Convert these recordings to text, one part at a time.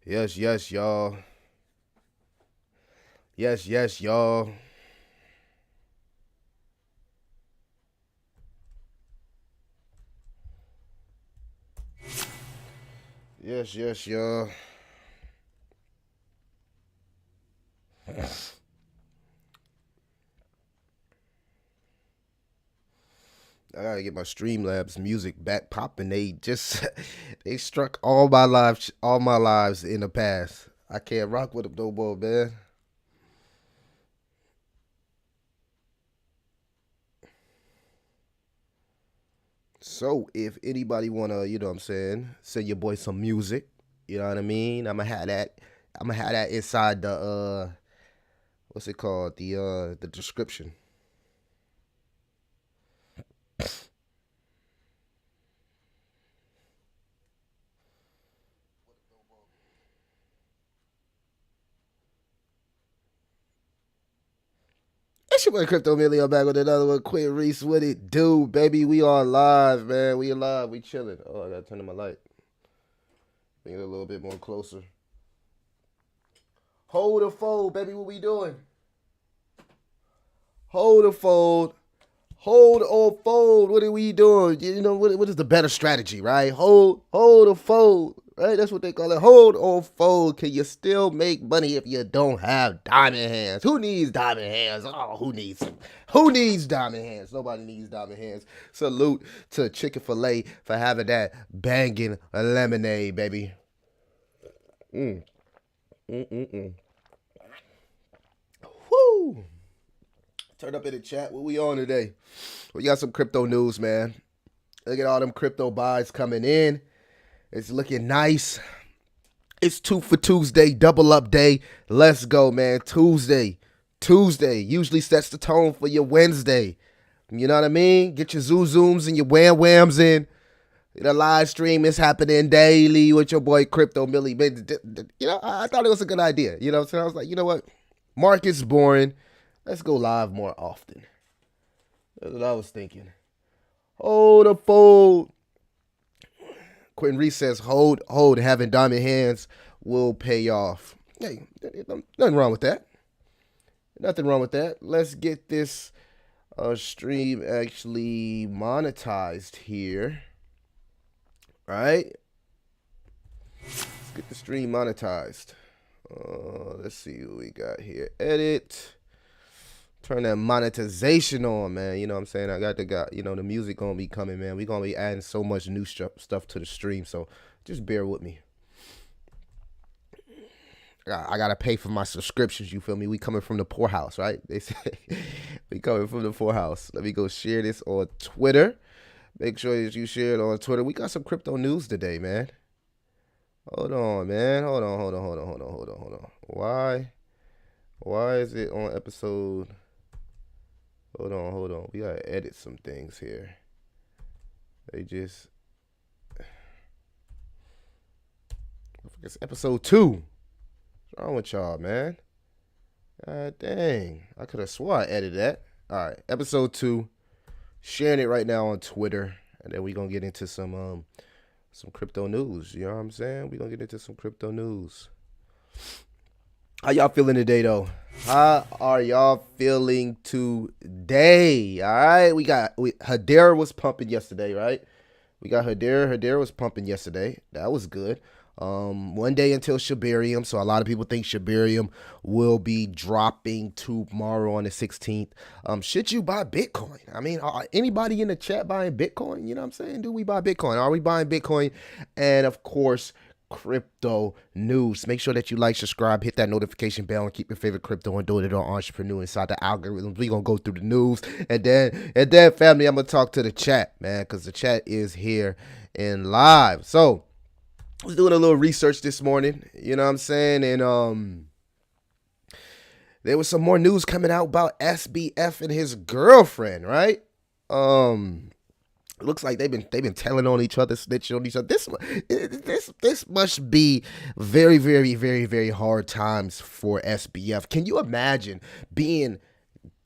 Yes, yes, y'all. Yes, yes, y'all. Yes, yes, y'all. I gotta get my Streamlabs music back popping. They just they struck all my lives in the past. I can't rock with them no more, man. So if anybody wanna, you know what I'm saying, send your boy some music, you know what I mean? I'm gonna have that inside the what's it called? The description. It's your boy Crypto Million back with another one. Quinn Reese, what it do, baby? We are live, man. We alive. We chilling. Oh, I gotta turn on my light. Bring it a little bit more closer. Hold the fold, baby. What we doing? Hold the fold. Hold or fold. What are we doing? You know what is the better strategy, right? Hold or fold. Right? That's what they call it. Hold or fold. Can you still make money if you don't have diamond hands? Who needs diamond hands? Oh, who needs diamond hands? Nobody needs diamond hands. Salute to Chick-fil-A for having that banging lemonade, baby. Mm, mm, mm, mm. Woo! Turn up in the chat. What we on today? We got some crypto news, man. Look at all them crypto buys coming in. It's looking nice. It's two for Tuesday, double up day. Let's go, man. Tuesday usually sets the tone for your Wednesday. You know what I mean? Get your zoo zooms and your wham whams in. The live stream is happening daily with your boy Crypto Millie. You know, I thought it was a good idea. You know, so I was like, you know what? Market's boring. Let's go live more often. That's what I was thinking. Hold the fold. Quentin Reese says, hold. Having diamond hands will pay off. Hey, nothing wrong with that. Nothing wrong with that. Let's get this stream actually monetized here. All right? Let's get the stream monetized. Let's see what we got here. Edit. Turn that monetization on, man. You know what I'm saying? I got the music gonna be coming, man. We gonna be adding so much new stuff to the stream, so just bear with me. I gotta pay for my subscriptions. You feel me? We coming from the poorhouse, right? They say we coming from the poorhouse. Let me go share this on Twitter. Make sure that you share it on Twitter. We got some crypto news today, man. Hold on, man. Hold on. Why is it on episode? Hold on. We gotta edit some things here. They just it's episode 2. What's wrong with y'all, man? God dang. I could have swore I edited that. Alright, episode 2. Sharing it right now on Twitter. And then we gonna get into some crypto news. You know what I'm saying? We gonna get into some crypto news. How y'all feeling today, though? How are y'all feeling today? All right, Hedera was pumping yesterday, right? We got Hedera. Hedera was pumping yesterday. That was good. One day until Shibarium, so a lot of people think Shibarium will be dropping tomorrow on the 16th. Should you buy Bitcoin? I mean, are anybody in the chat buying Bitcoin? You know what I'm saying? Do we buy Bitcoin? Are we buying Bitcoin? And of course, crypto news. Make sure that you like, subscribe, hit that notification bell, and keep your favorite crypto and doing it on entrepreneur inside the algorithms. We gonna go through the news, and then family, I'm gonna talk to the chat, man, because the chat is here and live. So I was doing a little research this morning, you know what I'm saying, and there was some more news coming out about SBF and his girlfriend, right? It looks like they've been telling on each other, snitching on each other. This must be very, very, very, very hard times for SBF. Can you imagine being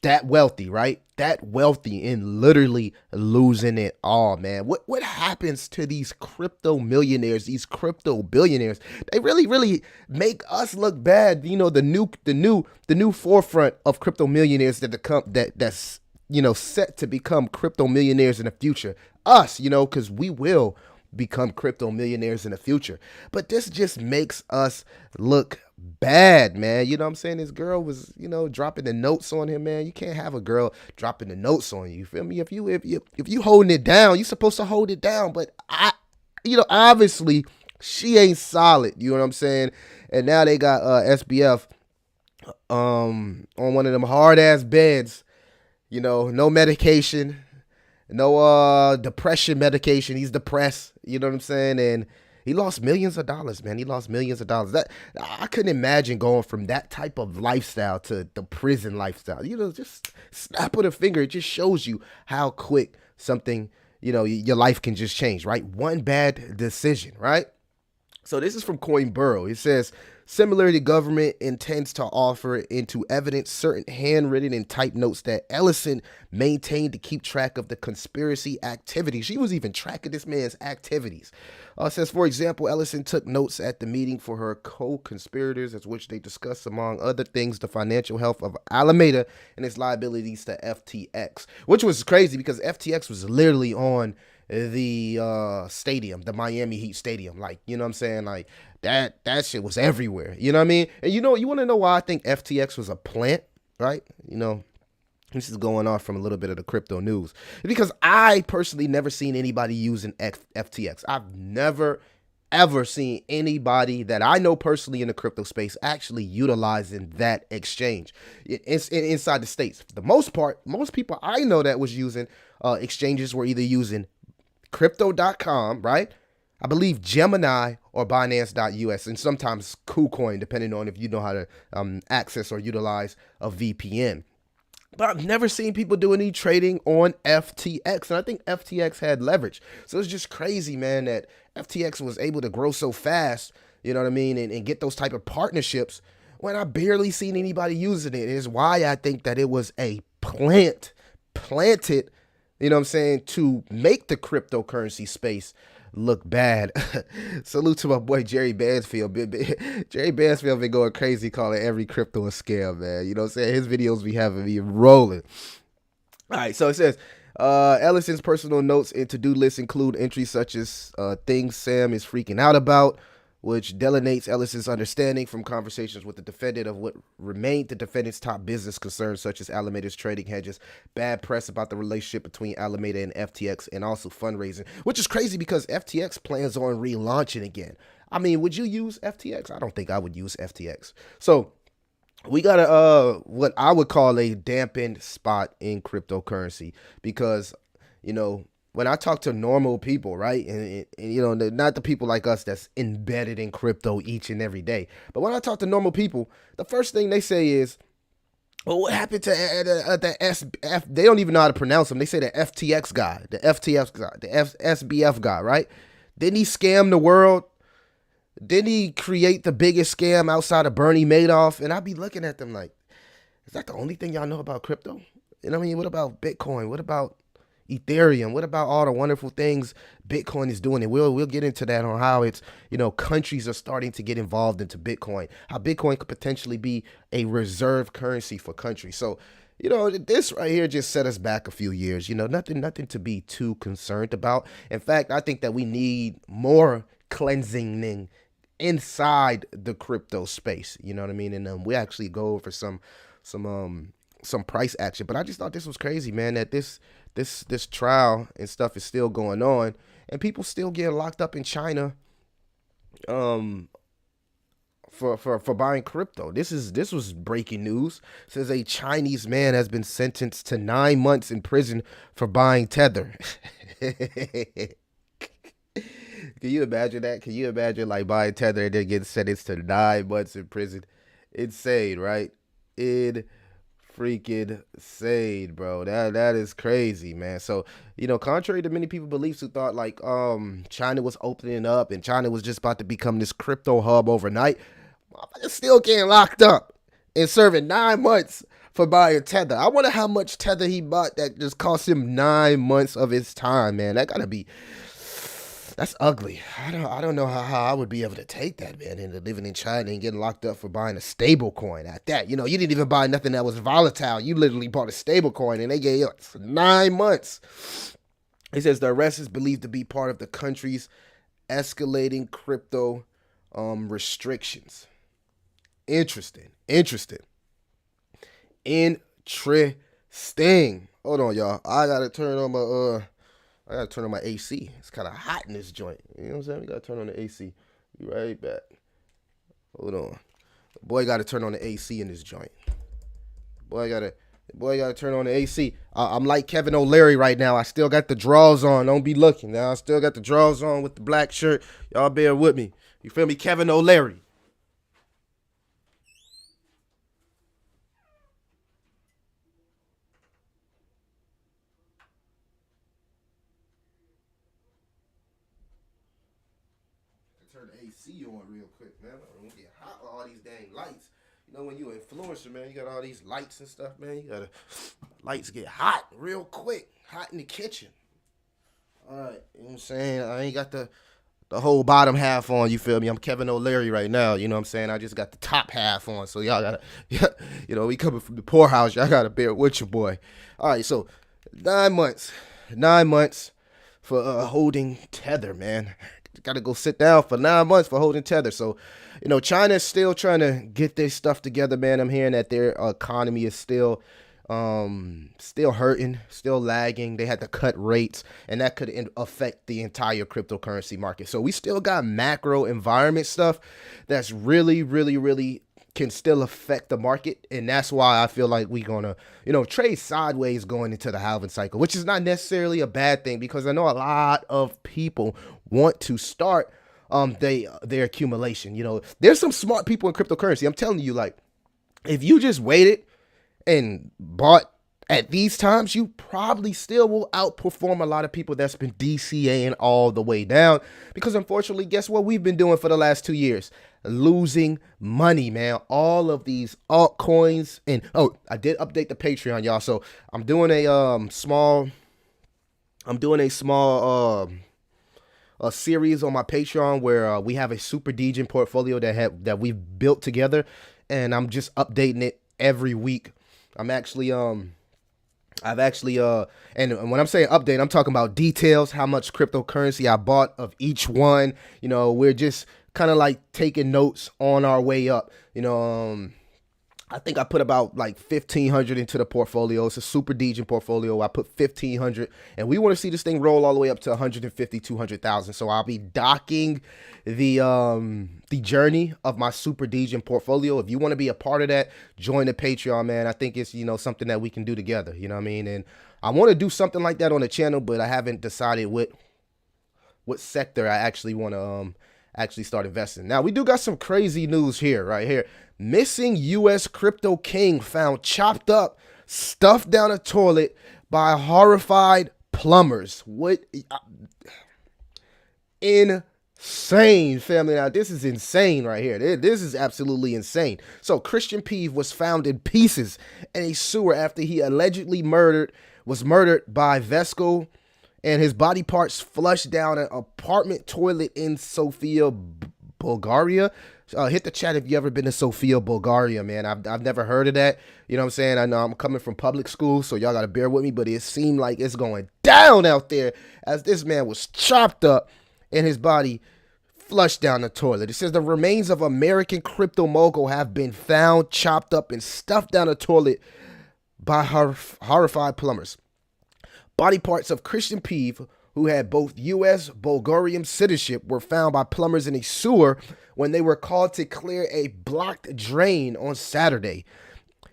that wealthy, right? That wealthy and literally losing it all, man. What happens to these crypto millionaires, these crypto billionaires? They really make us look bad. You know, the new forefront of crypto millionaires that's set to become crypto millionaires in the future. Us, because we will become crypto millionaires in the future. But this just makes us look bad, man. You know what I'm saying? This girl was, dropping the notes on him, man. You can't have a girl dropping the notes on you. You feel me? If you holding it down, you're supposed to hold it down. But obviously she ain't solid. You know what I'm saying? And now they got SBF on one of them hard ass beds. No medication, no depression medication. He's depressed. You know what I'm saying? And he lost millions of dollars, man. He lost millions of dollars. That I couldn't imagine going from that type of lifestyle to the prison lifestyle. Just snap with a finger. It just shows you how quick something, your life can just change, right? One bad decision, right? So this is from Coinboro. It says, similarly, the government intends to offer into evidence certain handwritten and typed notes that Ellison maintained to keep track of the conspiracy activity. She was even tracking this man's activities. It says, for example, Ellison took notes at the meeting for her co-conspirators, as which they discussed, among other things, the financial health of Alameda and its liabilities to FTX, which was crazy because FTX was literally on the stadium, the Miami Heat stadium. Like, you know what I'm saying? Like that shit was everywhere. You know what I mean? And you want to know why I think FTX was a plant, right? This is going off from a little bit of the crypto news. Because I personally never seen anybody using FTX. I've never ever seen anybody that I know personally in the crypto space actually utilizing that exchange inside the States. For the most part, most people I know that was using exchanges were either using crypto.com, right? I believe Gemini or Binance.us, and sometimes KuCoin, depending on if you know how to access or utilize a VPN. But I've never seen people do any trading on FTX, and I think FTX had leverage. So it's just crazy, man, that FTX was able to grow so fast, you know what I mean, and get those type of partnerships when I barely seen anybody using it. Is why I think that it was a planted, you know what I'm saying, to make the cryptocurrency space look bad. Salute to my boy Jerry Bansfield. Jerry Bansfield been going crazy calling every crypto a scam, man. You know what I'm saying? His videos be having me rolling. All right, so it says, Ellison's personal notes and to-do lists include entries such as things Sam is freaking out about, which delineates Ellison's understanding from conversations with the defendant of what remained the defendant's top business concerns, such as Alameda's trading hedges, bad press about the relationship between Alameda and FTX, and also fundraising, which is crazy because FTX plans on relaunching again. I mean, would you use FTX? I don't think I would use FTX. So we got what I would call a dampened spot in cryptocurrency because, when I talk to normal people, right, and not the people like us that's embedded in crypto each and every day, but when I talk to normal people, the first thing they say is, well, what happened to the SBF? They don't even know how to pronounce them. They say the FTX guy, the FTX guy, the SBF guy, right? Didn't he scam the world? Didn't he create the biggest scam outside of Bernie Madoff? And I'd be looking at them like, is that the only thing y'all know about crypto? You know what I mean? What about Bitcoin? What about Ethereum? What about all the wonderful things Bitcoin is doing? And we'll get into that on how it's, countries are starting to get involved into Bitcoin, how Bitcoin could potentially be a reserve currency for countries. So, this right here just set us back a few years, nothing to be too concerned about. In fact, I think that we need more cleansing inside the crypto space. You know what I mean? And we actually go over some price action, but I just thought this was crazy, man, that this trial and stuff is still going on and people still get locked up in China for buying crypto. This was breaking news. It says a Chinese man has been sentenced to 9 months in prison for buying Tether. Can you imagine that? Can you imagine like buying Tether and then getting sentenced to 9 months in prison? Insane, right? Freaking insane, bro. That is crazy, man. So, contrary to many people's beliefs who thought like China was opening up and China was just about to become this crypto hub overnight, motherfuckers still getting locked up and serving 9 months for buying Tether. I wonder how much Tether he bought that just cost him 9 months of his time, man. That gotta be, that's ugly. I don't know how I would be able to take that, man, and living in China and getting locked up for buying a stable coin at that. You know, you didn't even buy nothing that was volatile. You literally bought a stable coin and they gave you 9 months. He says the arrest is believed to be part of the country's escalating crypto restrictions. Interesting. Hold on, y'all. I gotta turn on my AC. It's kind of hot in this joint. You know what I'm saying? We gotta turn on the AC. Be right back. Hold on. The boy gotta turn on the AC in this joint. The boy gotta turn on the AC. I'm like Kevin O'Leary right now. I still got the drawers on. Don't be looking. Now I still got the drawers on with the black shirt. Y'all bear with me. You feel me? Kevin O'Leary. Turn the AC on real quick, man. I don't get hot with all these dang lights. You know, when you an influencer, man, you got all these lights and stuff, man. You gotta, lights get hot real quick. Hot in the kitchen. All right, you know what I'm saying? I ain't got the whole bottom half on, you feel me? I'm Kevin O'Leary right now, you know what I'm saying? I just got the top half on, so y'all gotta, you know, we coming from the poorhouse, y'all gotta bear with your boy. All right, so 9 months for holding Tether, man. Gotta go sit down for 9 months for holding Tether. So, you know, China's still trying to get their stuff together, man. I'm hearing that their economy is still hurting, still lagging. They had to cut rates, and that could affect the entire cryptocurrency market. So we still got macro environment stuff that's really, really, really can still affect the market. And that's why I feel like we're gonna, you know, trade sideways going into the halving cycle, which is not necessarily a bad thing, because I know a lot of people want to start their accumulation. You know, there's some smart people in cryptocurrency. I'm telling you, like, if you just waited and bought at these times, you probably still will outperform a lot of people that's been DCAing all the way down. Because unfortunately, guess what we've been doing for the last 2 years? Losing money, man. All of these altcoins. And I did update the Patreon, y'all. So I'm doing a small a series on my Patreon where we have a super degen portfolio that we've built together, and I'm just updating it every week. And when I'm saying update, I'm talking about details, how much cryptocurrency I bought of each one. You know, we're just kind of like taking notes on our way up. You know, I think I put about like 1,500 into the portfolio. It's a super degen portfolio. I put 1,500, and we want to see this thing roll all the way up to 150, 200,000. So I'll be docking the journey of my super degen portfolio. If you want to be a part of that, join the Patreon, man. I think it's, you know, something that we can do together. You know what I mean? And I want to do something like that on the channel, but I haven't decided what sector I actually want to actually start investing. Now, we do got some crazy news here, right here. Missing U.S. crypto king found chopped up, stuffed down a toilet by horrified plumbers. What? Insane, family. Now, this is insane right here. This is absolutely insane. So, Christian Peeve was found in pieces in a sewer after he allegedly was murdered by Vesco, and his body parts flushed down an apartment toilet in Sofia, Bulgaria. Hit the chat if you ever been to Sofia, Bulgaria, man. I've never heard of that. You know what I'm saying? I know I'm coming from public school, so y'all got to bear with me, but it seemed like it's going down out there as this man was chopped up and his body flushed down the toilet. It says the remains of American crypto mogul have been found chopped up and stuffed down a toilet by horrified plumbers. Body parts of Christian Peeve, who had both U.S. Bulgarian citizenship, were found by plumbers in a sewer when they were called to clear a blocked drain on Saturday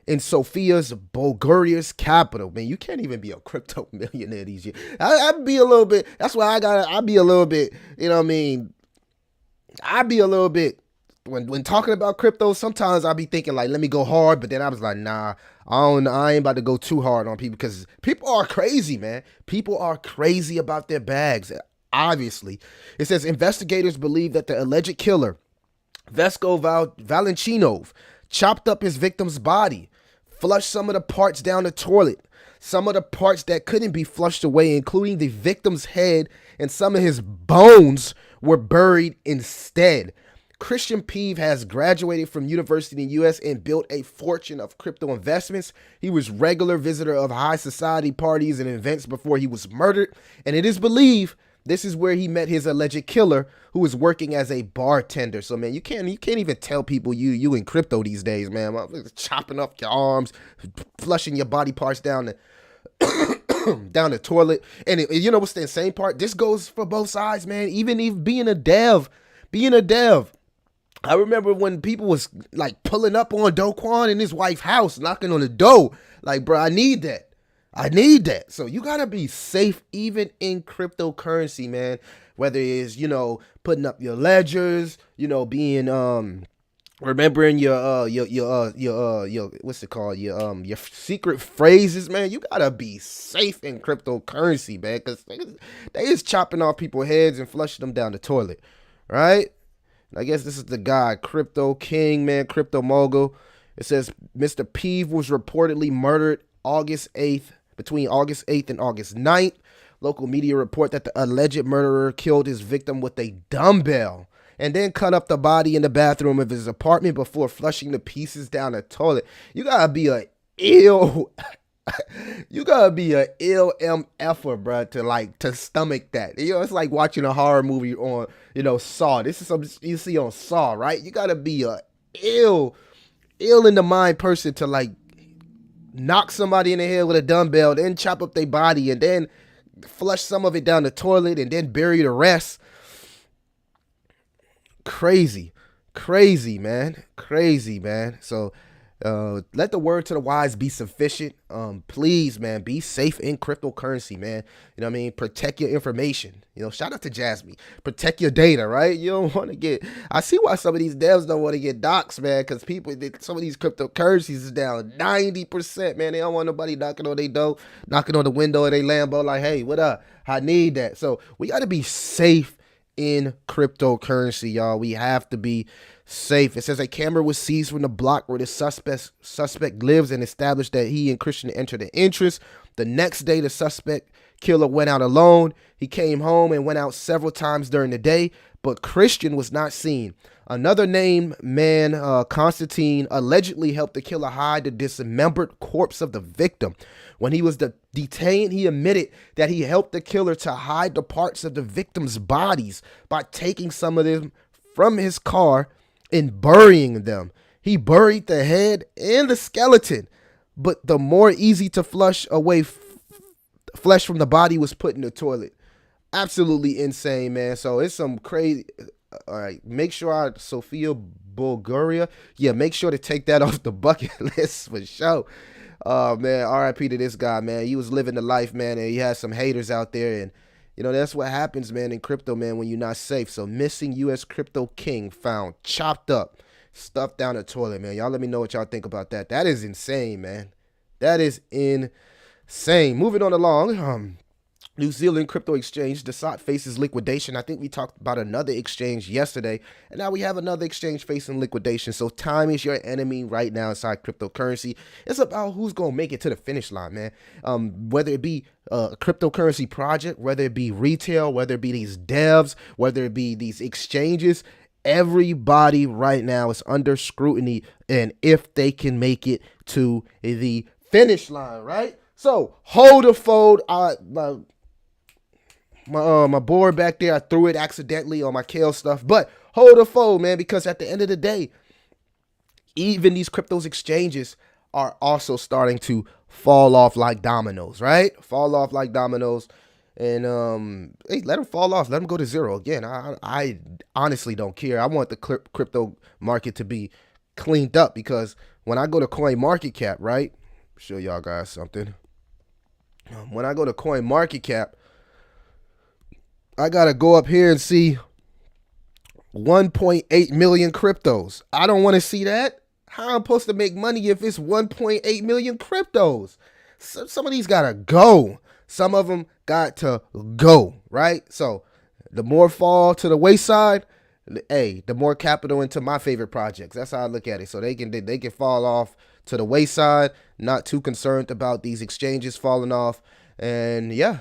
in Sofia's, Bulgaria's capital. Man, you can't even be a crypto millionaire these years. I'd be a little bit, that's why I'd be a little bit, you know what I mean? I'd be a little bit, when talking about crypto, sometimes I'll be thinking like, let me go hard, but then I was like, nah, I ain't about to go too hard on people, because people are crazy, man. People are crazy about their bags, obviously. It says investigators believe that the alleged killer, Vesco Valanchinov, chopped up his victim's body, flushed some of the parts down the toilet. Some of the parts that couldn't be flushed away, including the victim's head and some of his bones, were buried instead. Christian Peeve has graduated from university in the U.S. and built a fortune of crypto investments. He was regular visitor of high society parties and events before he was murdered, and it is believed this is where he met his alleged killer, who was working as a bartender. So, man, you can't even tell people you in crypto these days, man. Chopping up your arms, flushing your body parts down the toilet. And you know what's the insane part? This goes for both sides, man. Even being a dev. I remember when people was like pulling up on Do Kwon in his wife's house, knocking on the door. Like, bro, I need that. So you gotta be safe even in cryptocurrency, man. Whether it's, putting up your ledgers, being remembering your what's it called? Your secret phrases, man. You gotta be safe in cryptocurrency, man, because they is chopping off people's heads and flushing them down the toilet, right? I guess this is the guy, Crypto King, man, Crypto Mogul. It says Mr. Peeve was reportedly murdered between August 8th and August 9th. Local media report that the alleged murderer killed his victim with a dumbbell and then cut up the body in the bathroom of his apartment before flushing the pieces down the toilet. You gotta be a ill MFer, bro, to stomach that. It's like watching a horror movie on, Saw. This is something you see on Saw, right? You gotta be a ill in the mind person to knock somebody in the head with a dumbbell, then chop up their body and then flush some of it down the toilet and then bury the rest. Crazy, man. So let the word to the wise be sufficient. Please, man, be safe in cryptocurrency, man. You know what I mean? Protect your information. Shout out to Jasmine. Protect your data, right? You don't want to get. I see why some of these devs don't want to get doxxed, man, because some of these cryptocurrencies is down 90%, man. They don't want nobody knocking on their door, knocking on the window of their Lambo, like, hey, what up? I need that. So we got to be safe in cryptocurrency, y'all. We have to be safe. It says a camera was seized from the block where the suspect lives and established that he and Christian entered the entrance. The next day, the suspect killer went out alone. He came home and went out several times during the day, but Christian was not seen. Another named man, Constantine, allegedly helped the killer hide the dismembered corpse of the victim. When he was detained, he admitted that he helped the killer to hide the parts of the victim's bodies by taking some of them from his car and burying them. He buried the head and the skeleton, but the more easy to flush away flesh from the body was put in the toilet. Absolutely insane, man. So it's some crazy. All right, make sure Sofia Bulgaria. Yeah, make sure to take that off the bucket list for sure. Man, RIP to this guy, man. He was living the life, man, and he had some haters out there, and that's what happens, man, in crypto, man, when you're not safe. So missing U.S. crypto king found chopped up, stuffed down the toilet, man. Y'all let me know what y'all think about that. That is insane, man. That is insane. Moving on along, New Zealand crypto exchange, Desat faces liquidation. I think we talked about another exchange yesterday, and now we have another exchange facing liquidation. So time is your enemy right now inside cryptocurrency. It's about who's going to make it to the finish line, man. Whether it be a cryptocurrency project, whether it be retail, whether it be these devs, whether it be these exchanges, everybody right now is under scrutiny, and if they can make it to the finish line, right? So hold or fold. My board back there, I threw it accidentally on my kale stuff, but hold or fold, man, because at the end of the day, even these cryptos exchanges are also starting to fall off like dominoes, right? Fall off like dominoes, and hey, let them fall off, let them go to zero again. I honestly don't care. I want the crypto market to be cleaned up, because when I go to Coin Market Cap, right? Show y'all guys something. When I go to Coin Market Cap, I gotta go up here and see 1.8 million cryptos. I don't want to see that. How am I supposed to make money if it's 1.8 million cryptos? So, some of these gotta go. Some of them got to go, right? So the more fall to the wayside, hey, the more capital into my favorite projects. That's how I look at it. So they can fall off to the wayside. Not too concerned about these exchanges falling off. And yeah,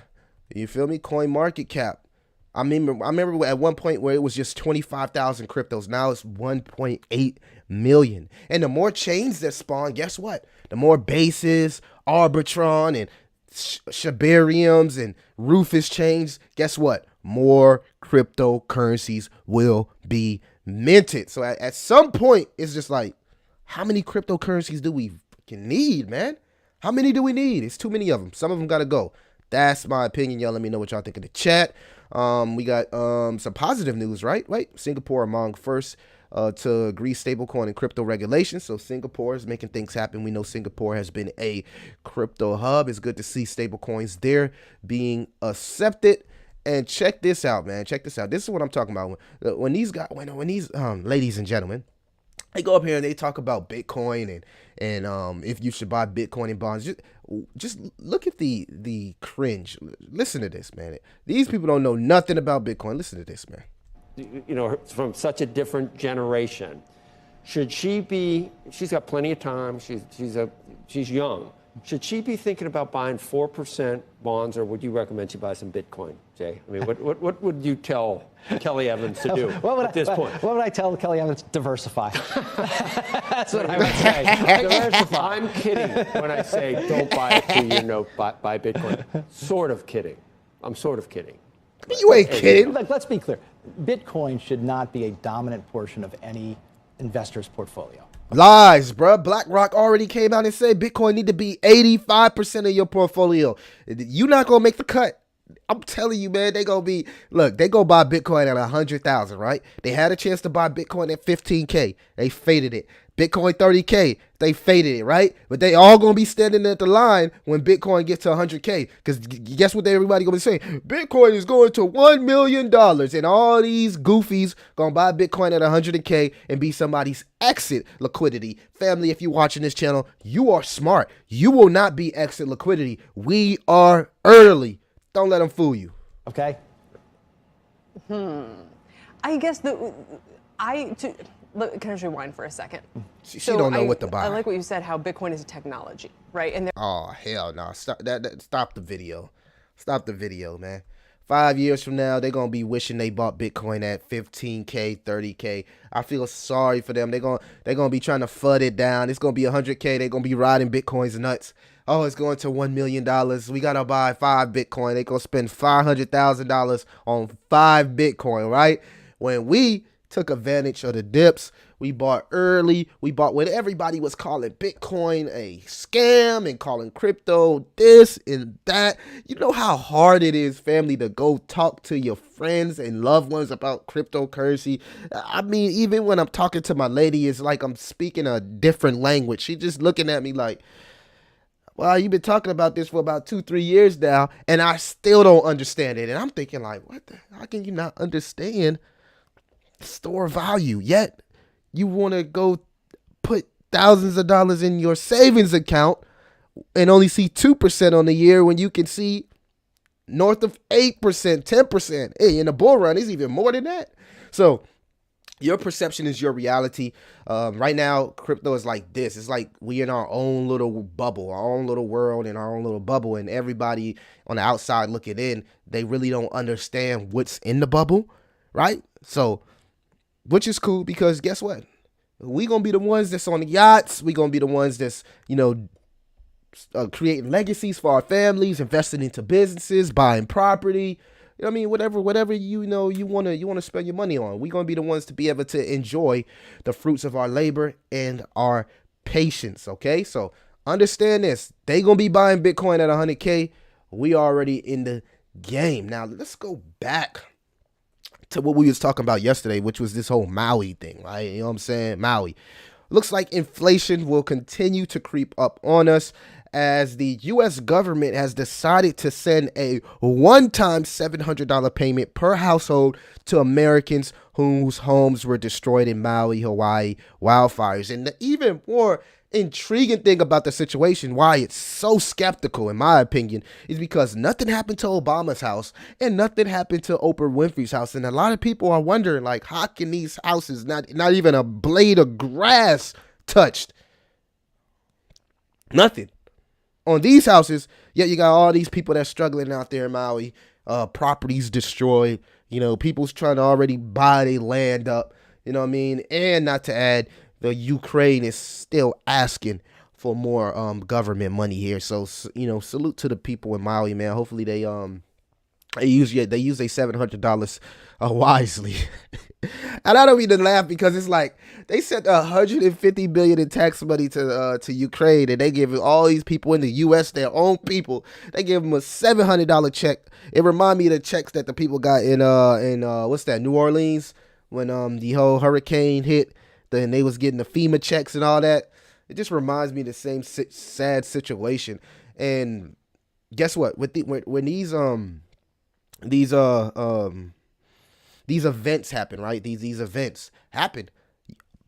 you feel me? Coin market cap. I remember at one point where it was just 25,000 cryptos. Now it's 1.8 million. And the more chains that spawn, guess what? The more bases, Arbitron, and Shibariums and Rufus chains, guess what? More cryptocurrencies will be minted. So at some point, it's just like, how many cryptocurrencies do we fucking need, man? How many do we need? It's too many of them. Some of them got to go. That's my opinion. Y'all let me know what y'all think in the chat. We got some positive news, right? Wait, Singapore among first to agree stablecoin and crypto regulations. So Singapore is making things happen. We know Singapore has been a crypto hub. It's good to see stablecoins there being accepted. And check this out, man. Check this out. This is what I'm talking about. When these guys, when these ladies and gentlemen, they go up here and they talk about Bitcoin and if you should buy Bitcoin and bonds. Just look at the cringe. Listen to this, man. These people don't know nothing about Bitcoin. Listen to this, man. You know, from such a different generation. Should she be? She's got plenty of time. She's young. Should she be thinking about buying 4% bonds, or would you recommend she buy some Bitcoin, Jay? I mean, what would you tell Kelly Evans to do at this point? What would I tell Kelly Evans? Diversify. That's what I would say. Diversify. I'm kidding when I say don't buy a 2-year note, buy Bitcoin. Sort of kidding. I'm sort of kidding. You ain't kidding. Look, let's be clear. Bitcoin should not be a dominant portion of any investor's portfolio. Lies, bro. BlackRock already came out and said Bitcoin need to be 85% of your portfolio. You not gonna make the cut. I'm telling you, man, they gonna be, look, they go buy Bitcoin at 100,000, right? They had a chance to buy Bitcoin at 15K. They faded it. Bitcoin 30K, they faded it, right? But they all gonna be standing at the line when Bitcoin gets to 100K. Because guess what everybody gonna be saying? Bitcoin is going to $1 million. And all these goofies gonna buy Bitcoin at 100K and be somebody's exit liquidity. Family, if you're watching this channel, you are smart. You will not be exit liquidity. We are early. Don't let them fool you. Okay? I guess Look, can I just rewind for a second? She don't know what to buy. I like what you said, how Bitcoin is a technology, right? And oh, hell no. Stop the video. Stop the video, man. 5 years from now, they're going to be wishing they bought Bitcoin at 15K, 30K. I feel sorry for them. They're going to be trying to FUD it down. It's going to be 100K. They're going to be riding Bitcoin's nuts. Oh, it's going to $1 million. We got to buy 5 Bitcoin. They're going to spend $500,000 on 5 Bitcoin, right? When we took advantage of the dips, we bought early. We bought when everybody was calling Bitcoin a scam and calling crypto this and that. You know how hard it is, family, to go talk to your friends and loved ones about cryptocurrency. I mean, even when I'm talking to my lady, it's like I'm speaking a different language. She just looking at me like, well, you've been talking about this for about 2-3 years now, and I still don't understand it. And I'm thinking like, how can you not understand store value, yet you want to go put thousands of dollars in your savings account and only see 2% on the year when you can see north of 8%, 10%. Hey, in the bull run, it's even more than that. So your perception is your reality. Right now, crypto is like this. It's like we in our own little bubble, our own little world, in our own little bubble, and everybody on the outside looking in, they really don't understand what's in the bubble, right? So which is cool because guess what? We gonna be the ones that's on the yachts. We gonna be the ones that's, creating legacies for our families, investing into businesses, buying property. I mean, whatever you wanna spend your money on. We gonna be the ones to be able to enjoy the fruits of our labor and our patience. Okay, so understand this. They gonna be buying Bitcoin at 100K. We already in the game. Now let's go back to what we was talking about yesterday, which was this whole Maui thing, right? You know what I'm saying? Maui. Looks like inflation will continue to creep up on us as the U.S. government has decided to send a one-time $700 payment per household to Americans whose homes were destroyed in Maui, Hawaii wildfires. And the even more intriguing thing about the situation, why it's so skeptical in my opinion, is because nothing happened to Obama's house and nothing happened to Oprah Winfrey's house. And a lot of people are wondering, like, how can these houses not even a blade of grass touched? Nothing on these houses, yet you got all these people that's struggling out there in Maui, properties destroyed, you know, people's trying to already buy their land up, you know what I mean? And not to add, the Ukraine is still asking for more government money here. So, you know, salute to the people in Maui, man. Hopefully they use their $700 wisely. And I don't mean to laugh because it's like they sent $150 billion in tax money to Ukraine, and they give all these people in the U.S., their own people, they give them a $700 check. It reminds me of the checks that the people got in what's that, New Orleans, when the whole hurricane hit. Then they was getting the FEMA checks and all that. It just reminds me of the same sad situation. And guess what? When these events happen, right? These events happen.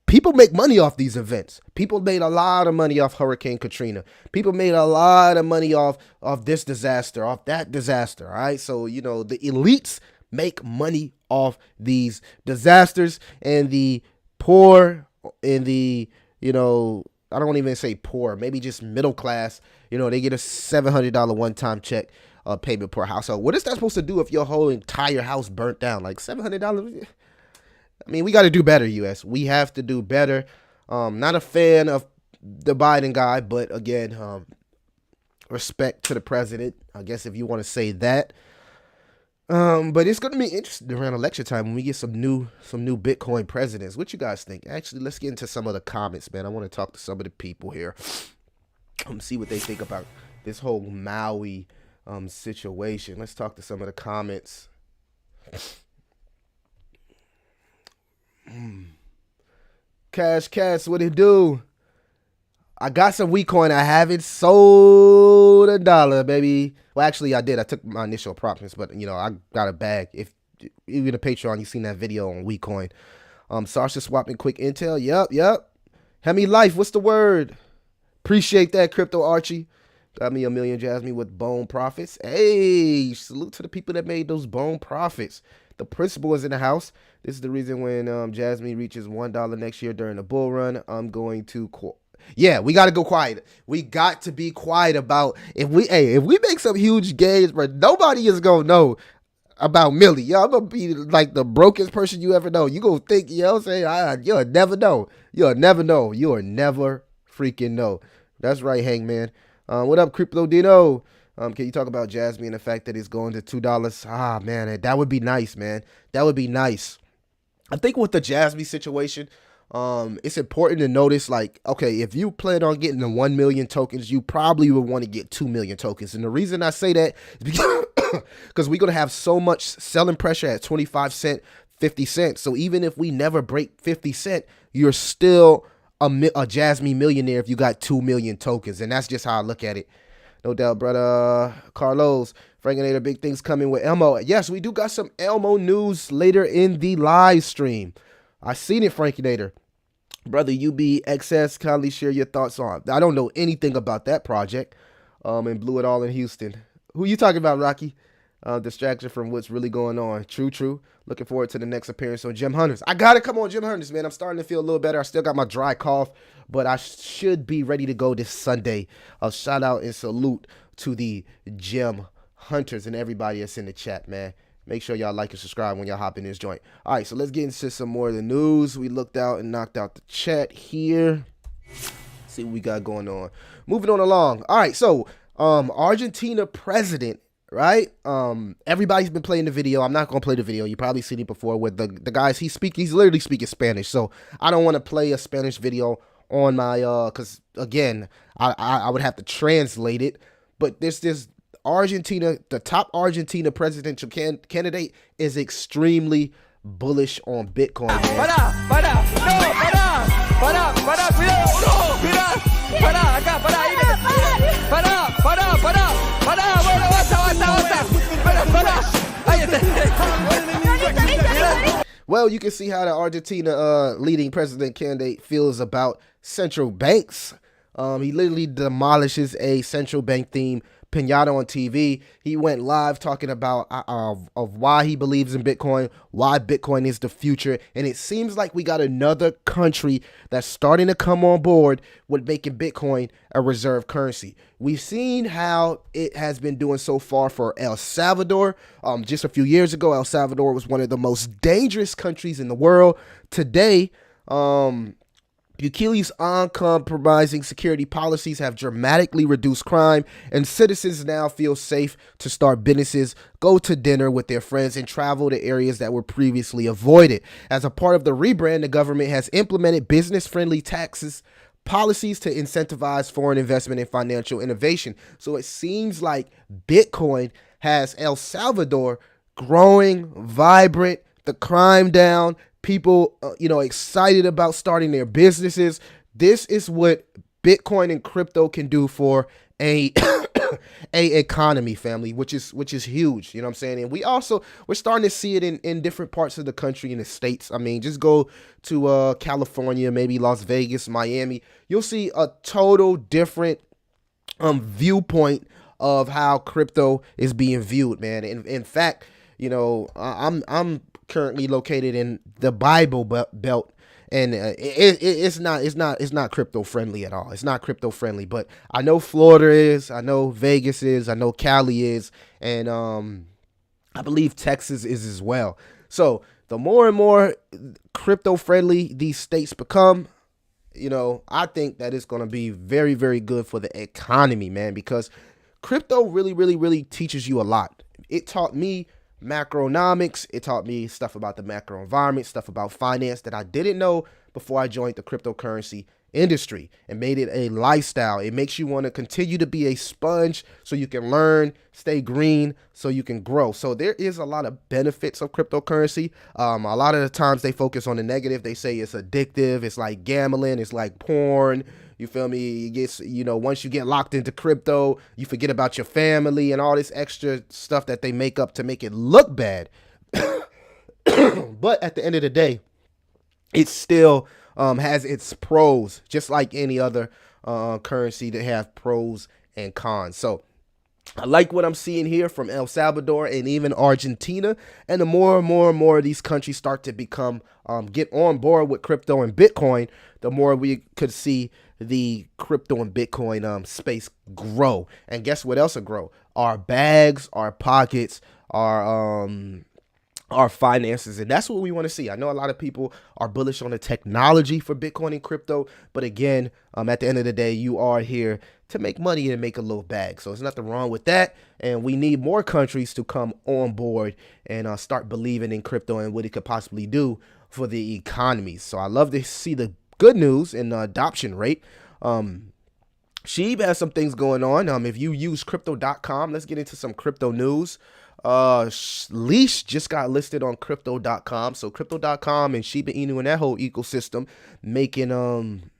People make money off these events. People made a lot of money off Hurricane Katrina. People made a lot of money off this disaster, off that disaster. All right. So, you know, the elites make money off these disasters, and the poor in the, you know, I don't even say poor, maybe just middle class, you know, they get a $700 one-time check payment per household. What is that supposed to do if your whole entire house burnt down? Like $700? I mean, we got to do better, U.S. We have to do better. Not a fan of the Biden guy, but again, respect to the president, I guess, if you want to say that. But it's going to be interesting around election time when we get some new Bitcoin presidents. What you guys think? Actually, let's get into some of the comments, man. I want to talk to some of the people here. See what they think about this whole Maui situation. Let's talk to some of the comments. Cash, what it do? I got some Wecoin. I haven't sold $1, baby. Well, actually, I did. I took my initial profits, but, you know, I got a bag. If even a Patreon, you seen that video on Wecoin. Sasha swapping quick intel. Yep. Hemi Life, what's the word? Appreciate that, Crypto Archie. Got me $1 million Jasmine with bone profits. Hey, salute to the people that made those bone profits. The principal is in the house. This is the reason when Jasmine reaches $1 next year during the bull run, I'm going to yeah, we got to go quiet. We got to be quiet about if we make some huge gains, but nobody is going to know about Millie. Yo, I'm going to be like the brokest person you ever know. You going to think, you know what I'm saying? You'll never know. You'll never know. You'll never freaking know. That's right, Hangman. What up, Crypto Dino? Can you talk about Jasmine and the fact that it's going to $2? Ah, man, that would be nice, man. That would be nice. I think with the Jasmine situation, it's important to notice, like, okay, if you plan on getting the 1 million tokens, you probably would want to get 2 million tokens. And the reason I say that is because we're going to have so much selling pressure at 25 cents, 50 cents. So even if we never break 50 cents, you're still a Jasmine millionaire if you got 2 million tokens. And that's just how I look at it. No doubt, brother. Carlos, Frankinator, big things coming with Elmo. Yes, we do got some Elmo news later in the live stream. I seen it, Frankinator. Brother UBXS, kindly share your thoughts on. I don't know anything about that project. And blew it all in Houston. Who you talking about, Rocky? Distraction from what's really going on. True. Looking forward to the next appearance on Jim Hunters. I gotta come on Jim Hunters, man. I'm starting to feel a little better. I still got my dry cough, but I should be ready to go this Sunday. A shout out and salute to the Jim Hunters and everybody that's in the chat, man. Make sure y'all like and subscribe when y'all hop in this joint. All right, so let's get into some more of the news. We looked out and knocked out the chat here. See what we got going on. Moving on along. All right, so Argentina president, right? Everybody's been playing the video. I'm not gonna play the video. You probably seen it before with the guys. He's literally speaking Spanish. So I don't want to play a Spanish video on my because again, I would have to translate it. But this Argentina, the top Argentina presidential candidate is extremely bullish on Bitcoin. Man. Well, you can see how the Argentina leading president candidate feels about central banks. He literally demolishes a central bank theme pinata on TV. He went live talking about of why he believes in Bitcoin, why Bitcoin is the future, and it seems like we got another country that's starting to come on board with making Bitcoin a reserve currency. We've seen how it has been doing so far for El Salvador. Just a few years ago, El Salvador was one of the most dangerous countries in the world. Today, Bukile's uncompromising security policies have dramatically reduced crime, and citizens now feel safe to start businesses, go to dinner with their friends, and travel to areas that were previously avoided. As a part of the rebrand, the government has implemented business-friendly taxes policies to incentivize foreign investment and financial innovation. So it seems like Bitcoin has El Salvador growing, vibrant, the crime down, people, excited about starting their businesses. This is what Bitcoin and crypto can do for a economy, family, which is huge. You know what I'm saying? And we're starting to see it in different parts of the country, in the states. I mean, just go to California, maybe Las Vegas, Miami. You'll see a total different viewpoint of how crypto is being viewed, man. In fact, I'm currently located in the Bible Belt, and it's not crypto friendly at all. It's not crypto friendly, but I know Florida is, I know Vegas is, I know Cali is, and I believe Texas is as well. So the more and more crypto friendly these states become, I think that it's going to be very, very good for the economy, man, because crypto really, really, really teaches you a lot. It taught me macroeconomics. It taught me stuff about the macro environment, stuff about finance that I didn't know before I joined the cryptocurrency industry, and made it a lifestyle. It makes you want to continue to be a sponge so you can learn, stay green, so you can grow. So there is a lot of benefits of cryptocurrency. A lot of the times they focus on the negative. They say it's addictive. It's like gambling. It's like porn. You feel me? It gets, once you get locked into crypto, you forget about your family and all this extra stuff that they make up to make it look bad. But at the end of the day, it still has its pros, just like any other currency that have pros and cons. So I like what I'm seeing here from El Salvador and even Argentina. And the more and more and more these countries start to become, get on board with crypto and Bitcoin, the more we could see the crypto and Bitcoin space grow. And guess what else will grow? Our bags, our pockets, our finances. And that's what we want to see. I know a lot of people are bullish on the technology for Bitcoin and crypto, but again, at the end of the day, you are here to make money and make a little bag. So there's nothing wrong with that. And we need more countries to come on board and start believing in crypto and what it could possibly do for the economy. So I love to see the good news in the adoption rate. Sheeb has some things going on. If you use crypto.com, let's get into some crypto news. Leash just got listed on crypto.com. So crypto.com and Shiba Inu and that whole ecosystem making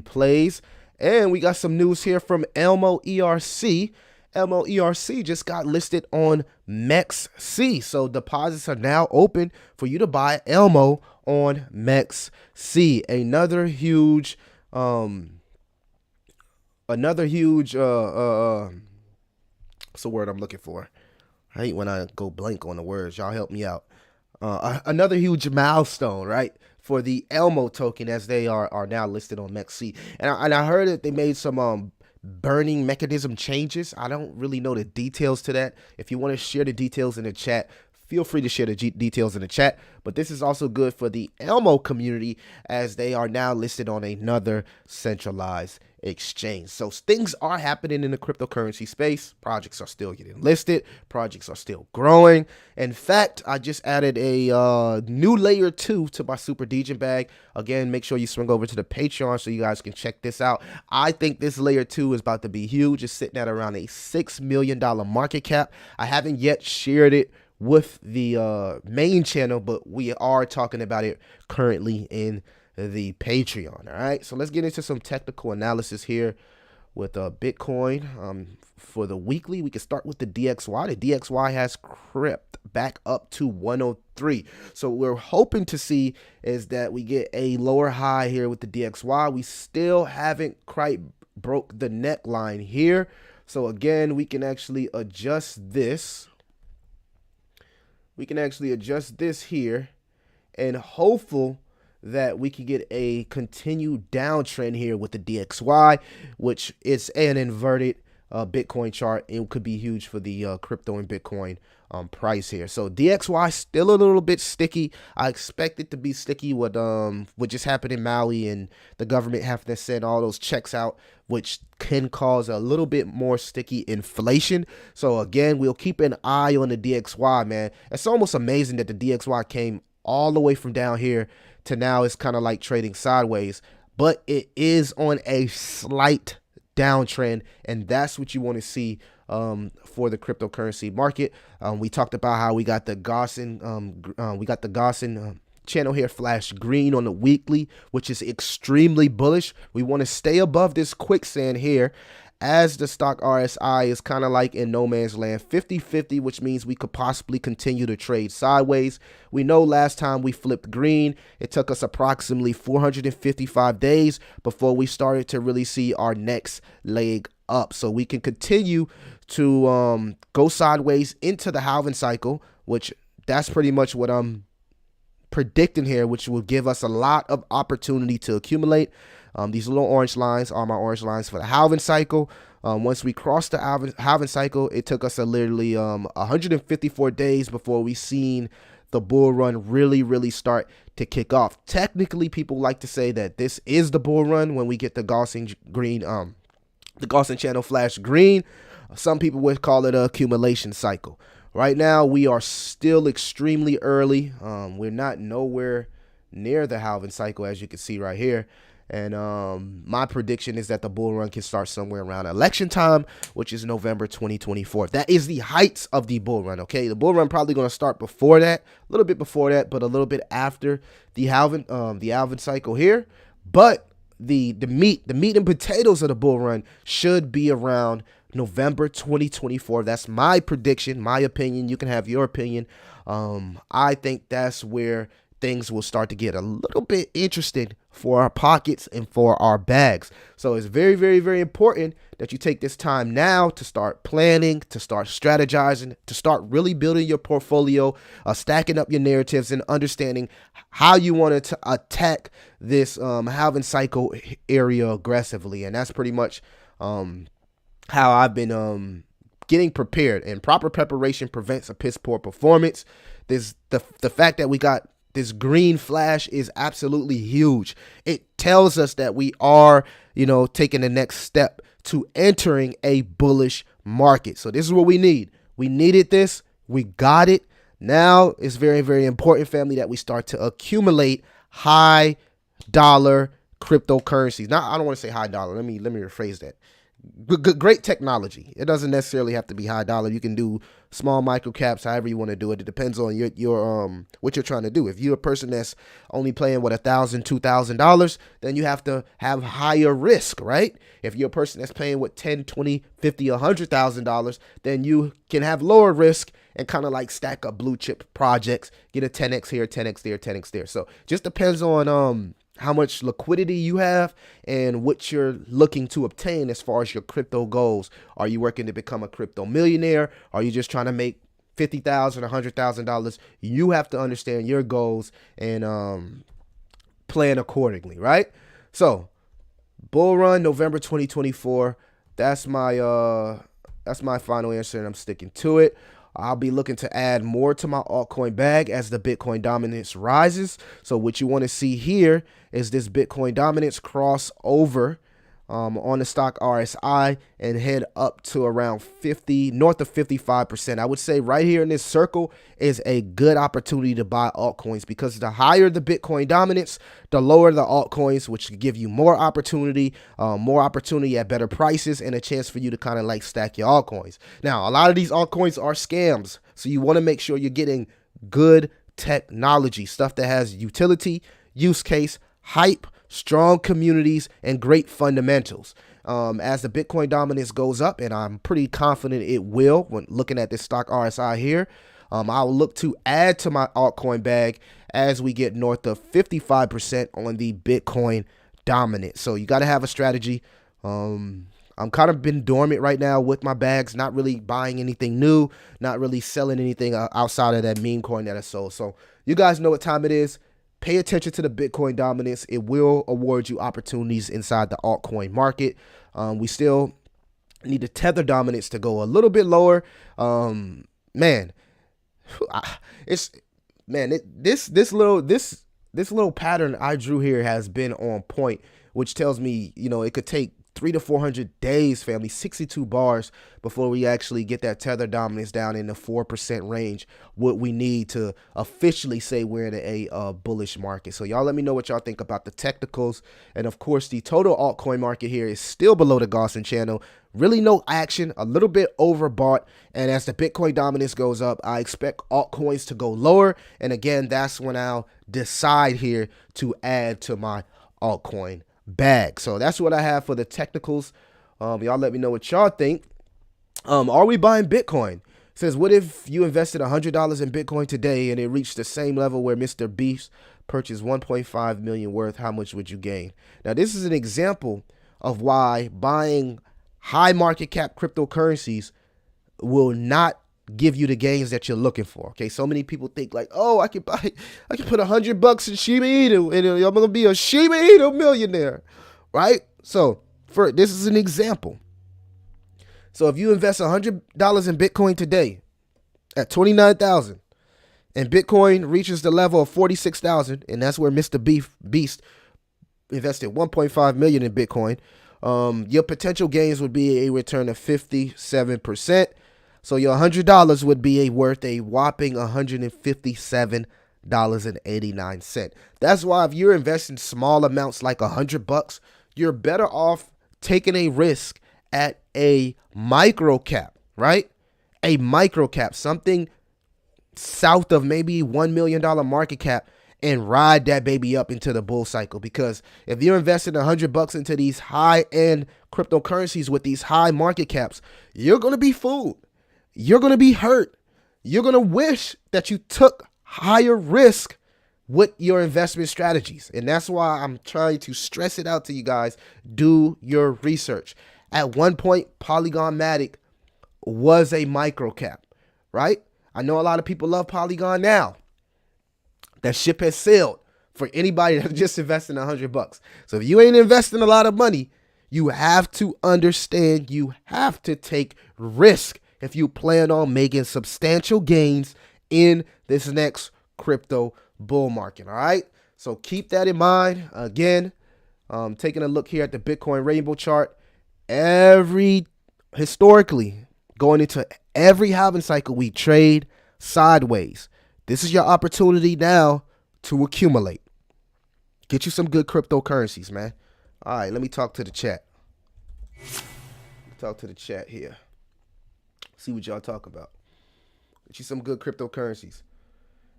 plays. And we got some news here from Elmo ERC. Elmo ERC just got listed on MEXC. So deposits are now open for you to buy Elmo on MEXC. Another huge what's the word I'm looking for? I hate when I go blank on the words. Y'all help me out. Another huge milestone, right, for the Elmo token, as they are now listed on MEXC. And I heard that they made some burning mechanism changes. I don't really know the details to that. If you want to share the details in the chat, feel free to share the details in the chat. But this is also good for the Elmo community, as they are now listed on another centralized exchange. So things are happening in the cryptocurrency space. Projects are still getting listed. Projects are still growing. In fact, I just added a new layer 2 to my Super Degen bag. Again, make sure you swing over to the Patreon so you guys can check this out. I think this layer 2 is about to be huge. It's sitting at around a $6 million market cap. I haven't yet shared it with the main channel, but we are talking about it currently in the Patreon. All right, so let's get into some technical analysis here with Bitcoin. For the weekly, we can start with the DXY. The DXY has crept back up to 103. So what we're hoping to see is that we get a lower high here with the DXY. We still haven't quite broke the neckline here. So again, we can actually adjust this. We can actually adjust this here and hopeful that we can get a continued downtrend here with the DXY, which is an inverted Bitcoin chart. It could be huge for the crypto and Bitcoin price here. So DXY still a little bit sticky. I expect it to be sticky with what just happened in Maui and the government having to send all those checks out, which can cause a little bit more sticky inflation. So again, we'll keep an eye on the DXY, man. It's almost amazing that the DXY came all the way from down here to now it's kind of like trading sideways, but it is on a slight downtrend, and that's what you want to see for the cryptocurrency market. We talked about how we got the Gaussian channel here flash green on the weekly, which is extremely bullish. We want to stay above this quicksand here, as the stock RSI is kind of like in no man's land, 50-50, which means we could possibly continue to trade sideways. We know last time we flipped green, it took us approximately 455 days before we started to really see our next leg up. So we can continue to go sideways into the halving cycle, which that's pretty much what I'm predicting here, which will give us a lot of opportunity to accumulate. These little orange lines are my orange lines for the halving cycle. Once we crossed the halving cycle, it took us literally 154 days before we seen the bull run really start to kick off. Technically, people like to say that this is the bull run when we get the Gaussian green, the Gaussian channel flash green. Some people would call it an accumulation cycle. Right now, we are still extremely early. We're not nowhere near the halving cycle, as you can see right here. And my prediction is that the bull run can start somewhere around election time, which is November 2024. That is the heights of the bull run, okay? The bull run probably going to start before that, a little bit before that, but a little bit after the halving cycle here. But the meat and potatoes of the bull run should be around November 2024. That's my prediction, my opinion. You can have your opinion. I think that's where things will start to get a little bit interesting for our pockets and for our bags. So it's very important that you take this time now to start planning, to start strategizing, to start really building your portfolio, stacking up your narratives and understanding how you want to attack this halving cycle area aggressively. And that's pretty much how I've been getting prepared. And proper preparation prevents a piss poor performance. The fact that we got this green flash is absolutely huge. It tells us that we are, taking the next step to entering a bullish market. So this is what we need. We needed this. We got it. Now it's very important, family, that we start to accumulate high dollar cryptocurrencies. Now, I don't want to say high dollar. Let me rephrase that. Great technology. It doesn't necessarily have to be high dollar. You can do small micro caps, however you want to do it. It depends on your what you're trying to do. If you're a person that's only playing with $1,000, $2,000, then you have to have higher risk, right? If you're a person that's playing with $10, $20, $50, $100,000, then you can have lower risk and kind of like stack up blue chip projects, get a 10x here, 10x there, 10x there. So just depends on how much liquidity you have and what you're looking to obtain as far as your crypto goals. Are you working to become a crypto millionaire? Are you just trying to make $50,000, $100,000? You have to understand your goals and plan accordingly, right? So, bull run November 2024. That's my final answer, and I'm sticking to it. I'll be looking to add more to my altcoin bag as the Bitcoin dominance rises. So what you want to see here is this Bitcoin dominance cross over on the stock RSI and head up to around north of 55%. I would say right here in this circle is a good opportunity to buy altcoins, because the higher the Bitcoin dominance, the lower the altcoins, which could give you more opportunity at better prices and a chance for you to kind of like stack your altcoins. Now, a lot of these altcoins are scams, so you want to make sure you're getting good technology, stuff that has utility, use case, hype, strong communities, and great fundamentals. as the Bitcoin dominance goes up, and I'm pretty confident it will when looking at this stock RSI here. I'll look to add to my altcoin bag as we get north of 55% on the Bitcoin dominance. So you got to have a strategy. I'm kind of been dormant right now with my bags, not really buying anything new, not really selling anything outside of that meme coin that I sold. So you guys know what time it is. Pay attention to the Bitcoin dominance. It will award you opportunities inside the altcoin market. We still need the Tether dominance to go a little bit lower. Man, this little pattern I drew here has been on point, which tells me, it could take 300 to 400 days, family, 62 bars before we actually get that Tether dominance down in the 4% range, what we need to officially say we're in a bullish market. So y'all let me know what y'all think about the technicals. And of course, the total altcoin market here is still below the Gaussian channel. Really no action, a little bit overbought. And as the Bitcoin dominance goes up, I expect altcoins to go lower. And again, that's when I'll decide here to add to my altcoin bag. So that's what I have for the technicals. Y'all let me know what y'all think. Are we buying Bitcoin? It says, what if you invested $100 in Bitcoin today and it reached the same level where Mr. Beast purchased 1.5 million worth? How much would you gain? Now, this is an example of why buying high market cap cryptocurrencies will not give you the gains that you're looking for. Okay, so many people think like, oh, I can put $100 in Shiba Inu and I'm gonna be a Shiba Inu millionaire, right? So this is an example. So if you invest $100 in Bitcoin today at 29,000 and Bitcoin reaches the level of 46,000, and that's where Mr. Beast invested 1.5 million in Bitcoin, your potential gains would be a return of 57%. So your $100 would be worth a whopping $157.89. That's why if you're investing small amounts like $100, you're better off taking a risk at a micro cap, right? A micro cap, something south of maybe $1 million market cap, and ride that baby up into the bull cycle. Because if you're investing $100 into these high-end cryptocurrencies with these high market caps, you're going to be fooled. You're going to be hurt. You're going to wish that you took higher risk with your investment strategies. And that's why I'm trying to stress it out to you guys. Do your research. At one point, Polygon Matic was a micro cap, right? I know a lot of people love Polygon now. That ship has sailed for anybody that's just investing $100. So if you ain't investing a lot of money, you have to understand you have to take risk if you plan on making substantial gains in this next crypto bull market. All right. So keep that in mind. Again, taking a look here at the Bitcoin rainbow chart. Historically, going into every halving cycle, we trade sideways. This is your opportunity now to accumulate. Get you some good cryptocurrencies, man. All right, let me talk to the chat. Talk to the chat here. See what y'all talk about. Get you some good cryptocurrencies.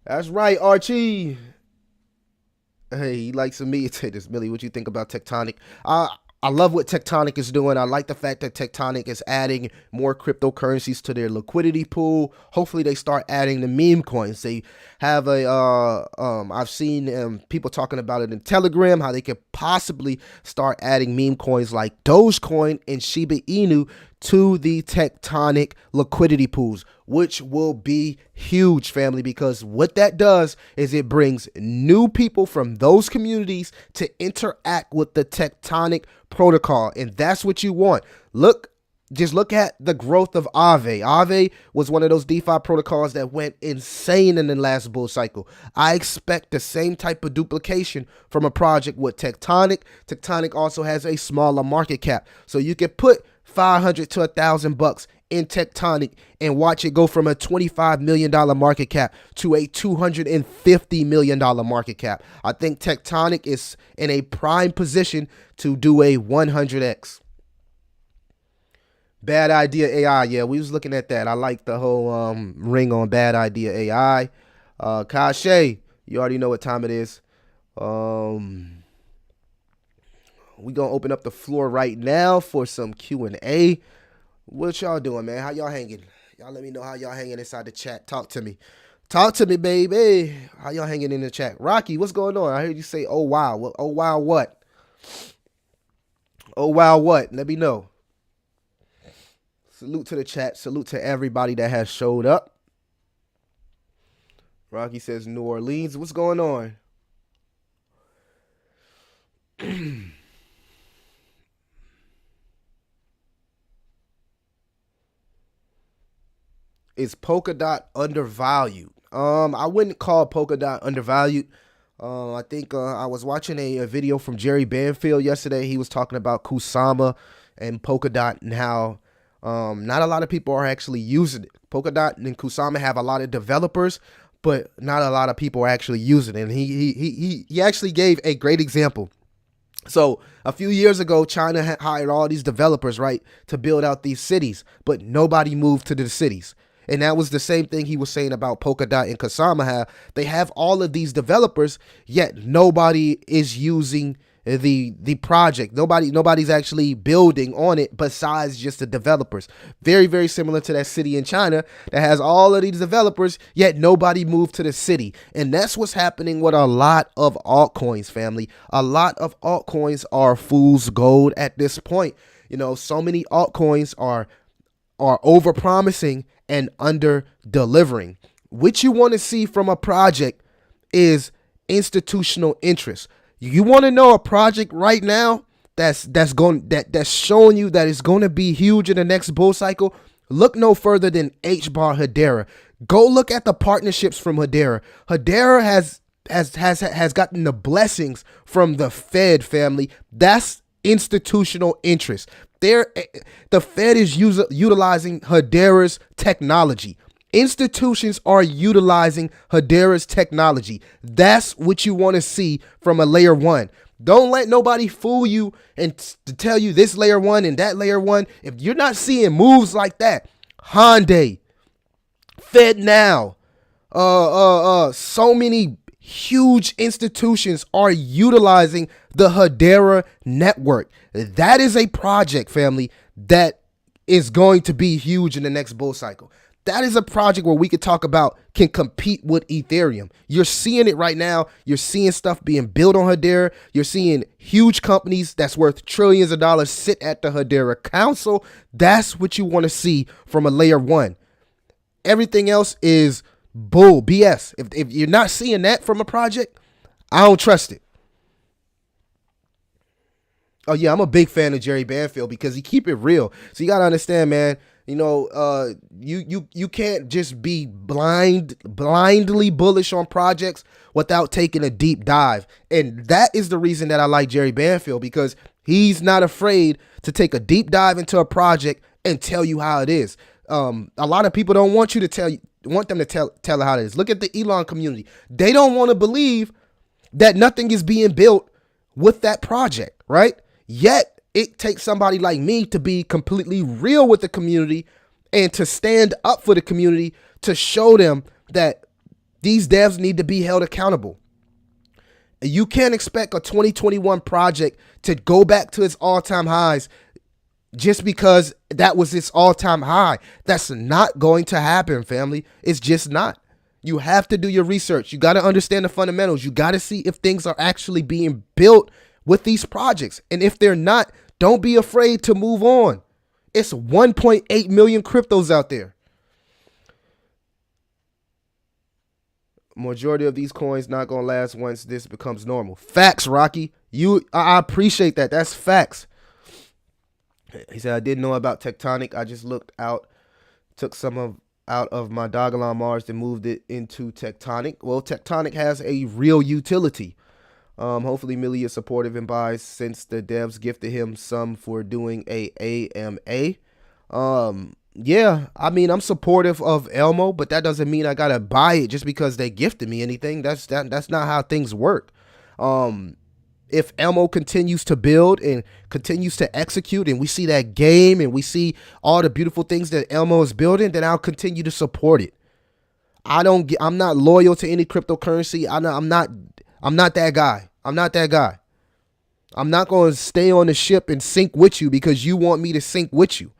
That's right, Archie. Hey, he likes some me. Say this, Millie. What you think about Tectonic? I love what Tectonic is doing. I like the fact that Tectonic is adding more cryptocurrencies to their liquidity pool. Hopefully they start adding the meme coins. They have I've seen people talking about it in Telegram, how they could possibly start adding meme coins like Dogecoin and Shiba Inu to the Tectonic liquidity pools, which will be huge, family, because what that does is it brings new people from those communities to interact with the Tectonic protocol, and that's what you want. Just look at the growth of Aave. Aave was one of those DeFi protocols that went insane in the last bull cycle. I expect the same type of duplication from a project with Tectonic. Tectonic also has a smaller market cap, so you can put $500 to $1,000 in Tectonic and watch it go from a $25 million market cap to a $250 million market cap. I think Tectonic is in a prime position to do a 100x. Bad Idea AI. Yeah, we was looking at that. I like the whole ring on Bad Idea AI. Kashay, you already know what time it is. We gonna open up the floor right now for some Q&A. What y'all doing, man? How y'all hanging? Y'all let me know how y'all hanging inside the chat. Talk to me. Talk to me, baby. How y'all hanging in the chat? Rocky, what's going on? I heard you say, oh, wow. Well, oh, wow, what? Oh, wow, what? Let me know. Salute to the chat. Salute to everybody that has showed up. Rocky says New Orleans. What's going on? Is Polkadot undervalued? I wouldn't call Polkadot undervalued. I think I was watching a video from Jerry Banfield yesterday. He was talking about Kusama and Polkadot and how not a lot of people are actually using it. Polkadot and Kusama have a lot of developers, but not a lot of people are actually using it. And he actually gave a great example. So a few years ago, China hired all these developers, right, to build out these cities, but nobody moved to the cities. And that was the same thing he was saying about Polkadot and Kusama. They have all of these developers, yet nobody is using the project. Nobody's actually building on it besides just the developers. Very, very similar to that city in China that has all of these developers, yet nobody moved to the city. And that's what's happening with a lot of altcoins, family. A lot of altcoins are fool's gold at this point. You know, so many altcoins are over promising and under delivering. What you want to see from a project is institutional interest. You want to know a project right now that's showing you that it's going to be huge in the next bull cycle? Look no further than HBAR Hedera. Go look at the partnerships from Hedera. Hedera has gotten the blessings from the Fed, family. That's institutional interest. The Fed is utilizing Hedera's technology. Institutions are utilizing Hedera's technology. That's what you want to see from a layer one. Don't let nobody fool you and to tell you this layer one and that layer one. If you're not seeing moves like that, Hyundai, FedNow, so many huge institutions are utilizing the Hedera network. That is a project, family, that is going to be huge in the next bull cycle. That is a project where we could talk about can compete with Ethereum. You're seeing it right now. You're seeing stuff being built on Hedera. You're seeing huge companies that's worth trillions of dollars sit at the Hedera Council. That's what you want to see from a layer one. Everything else is bull, BS. If you're not seeing that from a project, I don't trust it. Oh yeah, I'm a big fan of Jerry Banfield because he keep it real. So you gotta understand, man. You know, you can't just be blindly bullish on projects without taking a deep dive. And that is the reason that I like Jerry Banfield, because he's not afraid to take a deep dive into a project and tell you how it is. A lot of people don't want you to want them to tell how it is. Look at the Elon community. They don't want to believe that nothing is being built with that project, right? Yet it takes somebody like me to be completely real with the community and to stand up for the community to show them that these devs need to be held accountable. You can't expect a 2021 project to go back to its all-time highs just because that was its all-time high. That's not going to happen, family. It's just not. You have to do your research. You got to understand the fundamentals. You got to see if things are actually being built with these projects. And if they're not, don't be afraid to move on. It's 1.8 million cryptos out there. Majority of these coins not going to last once this becomes normal. Facts, Rocky. I appreciate that. That's facts. He said, I didn't know about Tectonic. I just looked out, took some out of my Dogalon Mars and moved it into Tectonic. Well, Tectonic has a real utility. Hopefully Millie is supportive and buys since the devs gifted him some for doing a AMA. Yeah, I mean, I'm supportive of Elmo, but that doesn't mean I got to buy it just because they gifted me anything. That's not how things work. If Elmo continues to build and continues to execute and we see that game and we see all the beautiful things that Elmo is building, then I'll continue to support it. I'm not loyal to any cryptocurrency. I'm not that guy. I'm not that guy. I'm not going to stay on the ship and sink with you because you want me to sink with you.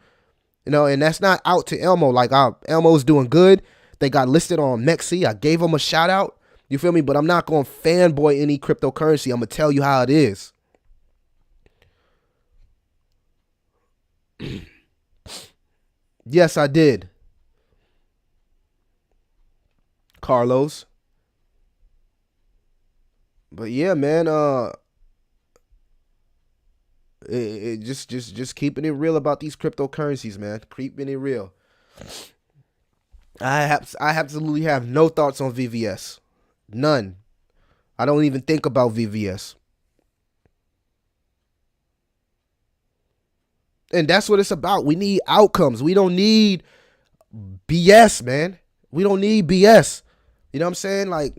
You know, and that's not out to Elmo. Like, Elmo's doing good. They got listed on Mexi. I gave them a shout out. You feel me? But I'm not going to fanboy any cryptocurrency. I'm going to tell you how it is. Yes, I did. Carlos. But yeah, man, just keeping it real about these cryptocurrencies, man. Keeping it real. I absolutely have no thoughts on VVS. None. I don't even think about VVS. And that's what it's about. We need outcomes. We don't need BS, man. We don't need BS. You know what I'm saying? Like,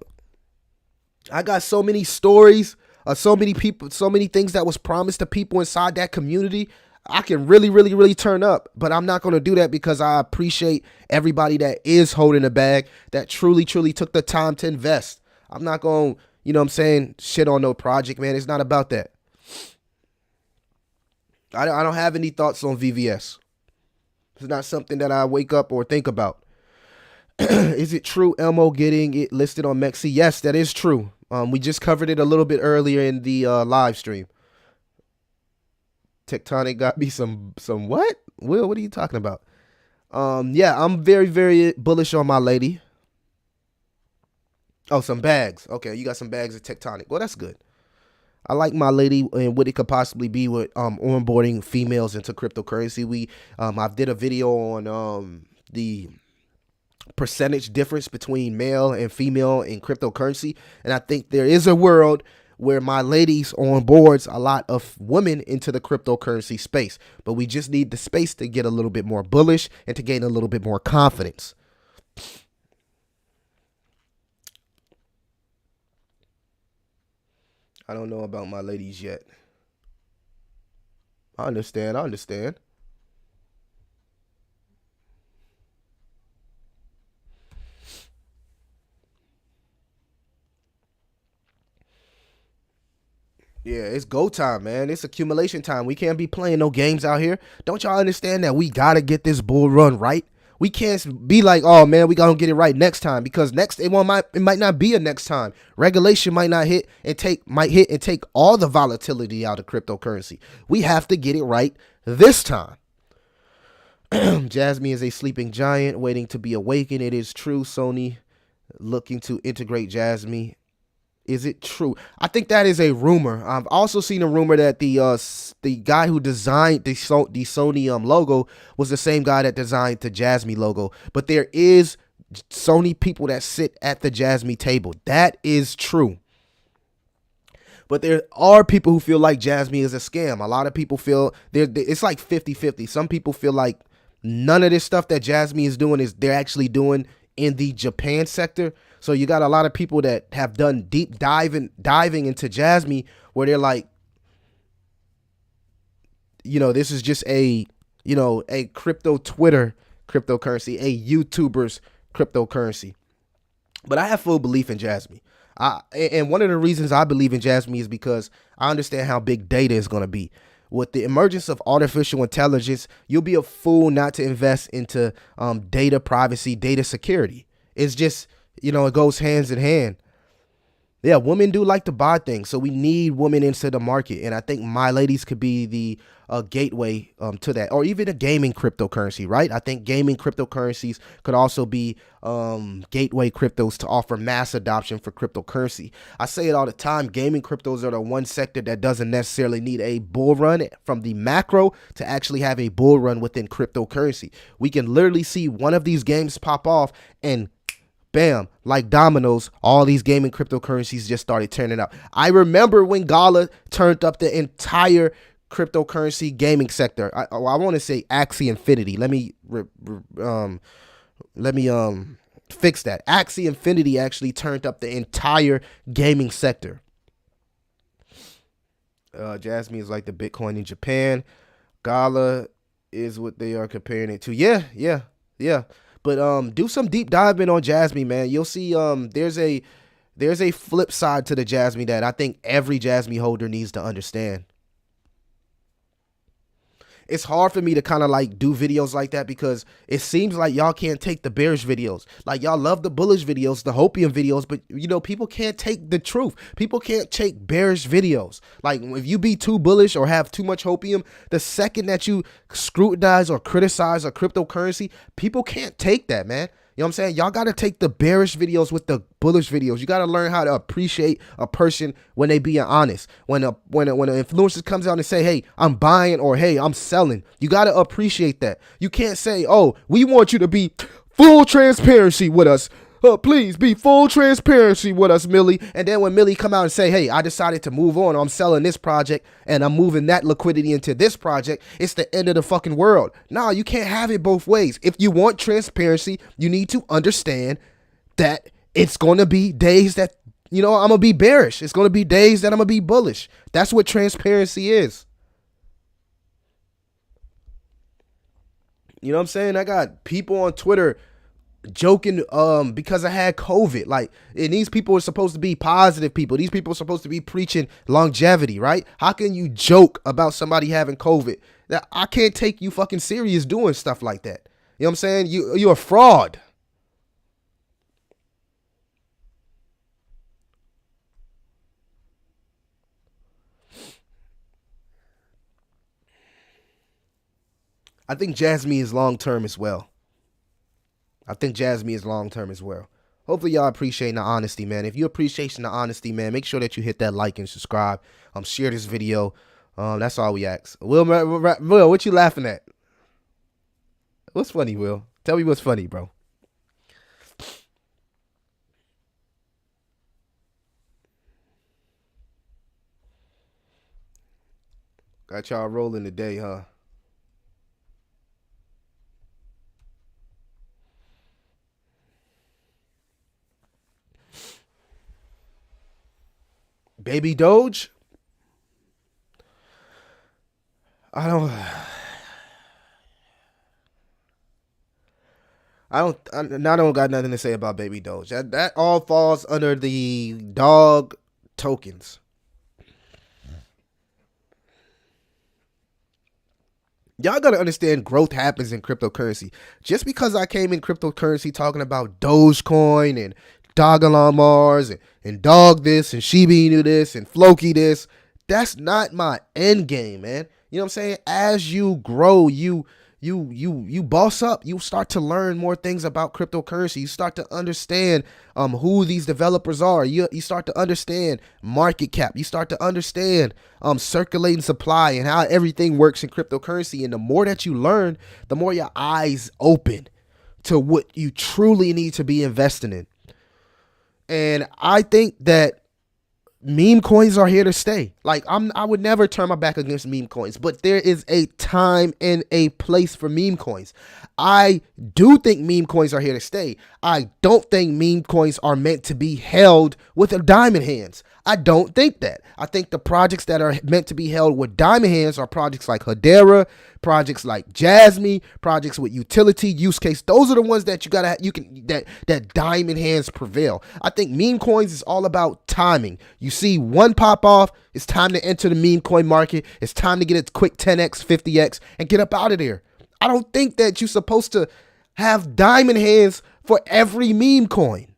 I got so many stories of so many people, so many things that was promised to people inside that community. I can really turn up, but I'm not going to do that because I appreciate everybody that is holding the bag, that truly took the time to invest. I'm not going to, you know what I'm saying, shit on no project, man. It's not about that. I don't have any thoughts on VVS. It's not something that I wake up or think about. Is it true Elmo getting it listed on Mexi? Yes, that is true. We just covered it a little bit earlier in the live stream. Tectonic got me some what? Will, what are you talking about? Yeah, I'm very bullish on my lady. Oh, some bags. Okay, you got some bags of Tectonic. Well, that's good. I like my lady and what it could possibly be with onboarding females into cryptocurrency. I did a video on the percentage difference between male and female in cryptocurrency, and I think there is a world where my ladies onboards a lot of women into the cryptocurrency space, but we just need the space to get a little bit more bullish and to gain a little bit more confidence. I don't know about my ladies yet. I understand. Yeah, it's go time, man. It's accumulation time. We can't be playing no games out here. Don't y'all understand that we got to get this bull run right? We can't be like, oh man, we gonna get it right next time, because it might not be a next time. Regulation might hit and take all the volatility out of cryptocurrency. We have to get it right this time. Jasmine is a sleeping giant waiting to be awakened. It is true. Sony looking to integrate Jasmine. Is it true? I think that is a rumor. I've also seen a rumor that the guy who designed the Sony logo was the same guy that designed the Jasmine logo. But there is Sony people that sit at the Jasmine table. That is true. But there are people who feel like Jasmine is a scam. A lot of people feel it's like 50-50. Some people feel like none of this stuff that Jasmine is doing is they're actually doing in the Japan sector. So you got a lot of people that have done deep diving into Jasmine, where they're like, this is just a crypto Twitter cryptocurrency, a YouTuber's cryptocurrency. But I have full belief in Jasmine. And one of the reasons I believe in Jasmine is because I understand how big data is going to be. With the emergence of artificial intelligence, you'll be a fool not to invest into data privacy, data security. It's just, it goes hands in hand. Yeah, women do like to buy things, so we need women into the market, and I think my ladies could be the gateway to that, or even a gaming cryptocurrency, right? I think gaming cryptocurrencies could also be gateway cryptos to offer mass adoption for cryptocurrency. I say it all the time, gaming cryptos are the one sector that doesn't necessarily need a bull run from the macro to actually have a bull run within cryptocurrency. We can literally see one of these games pop off and bam, like dominoes, all these gaming cryptocurrencies just started turning up. I remember when Gala turned up the entire cryptocurrency gaming sector. I want to say Axie Infinity. Let me fix that. Axie Infinity actually turned up the entire gaming sector. Jasmine is like the Bitcoin in Japan. Gala is what they are comparing it to. Yeah. But do some deep diving on Jasmine, man. You'll see there's a there's a flip side to the Jasmine that I think every Jasmine holder needs to understand. It's hard for me to kind of like do videos like that because it seems like y'all can't take the bearish videos. Like y'all love the bullish videos, the hopium videos, but you know, people can't take the truth. People can't take bearish videos. Like if you be too bullish or have too much hopium, the second that you scrutinize or criticize a cryptocurrency, people can't take that, man. You know what I'm saying? Y'all got to take the bearish videos with the bullish videos. You got to learn how to appreciate a person when they being honest. When an influencer comes out and say, hey, I'm buying or hey, I'm selling. You got to appreciate that. You can't say, oh, we want you to be full transparency with us. Please be full transparency with us, Millie. And then when Millie come out and say, hey, I decided to move on. I'm selling this project and I'm moving that liquidity into this project. It's the end of the fucking world. No, you can't have it both ways. If you want transparency, you need to understand that it's going to be days that, you know, I'm going to be bearish. It's going to be days that I'm going to be bullish. That's what transparency is. You know what I'm saying? I got people on Twitter joking because I had COVID. Like, and these people are supposed to be positive people. These people are supposed to be preaching longevity, right? How can you joke about somebody having COVID? That I can't take you fucking serious doing stuff like that. You know what I'm saying? You're a fraud. I think Jasmine is long term as well. Hopefully y'all appreciating the honesty, man. If you appreciating the honesty, man, make sure that you hit that like and subscribe. Share this video. That's all we ask. Will, what you laughing at? What's funny, Will? Tell me what's funny, bro. Got y'all rolling today, huh? Baby Doge? I don't got nothing to say about Baby Doge. That all falls under the dog tokens. Y'all got to understand growth happens in cryptocurrency. Just because I came in cryptocurrency talking about Dogecoin and Dog Mars and dog this and Shiba Inu this and Floki this, that's not my end game, man. You know what I'm saying? As you grow, you boss up. You start to learn more things about cryptocurrency. You start to understand who these developers are. You start to understand market cap. You start to understand circulating supply and how everything works in cryptocurrency. And the more that you learn, the more your eyes open to what you truly need to be investing in. And I think that meme coins are here to stay. Like I would never turn my back against meme coins, but there is a time and a place for meme coins. I do think meme coins are here to stay. I don't think meme coins are meant to be held with a diamond hands. I don't think that. I think the projects that are meant to be held with diamond hands are projects like Hedera, projects like Jasmine, projects with utility use case. Those are the ones that that diamond hands prevail. I think meme coins is all about timing. You see one pop off, it's time to enter the meme coin market. It's time to get a quick 10x, 50x and get up out of there. I don't think that you're supposed to have diamond hands for every meme coin.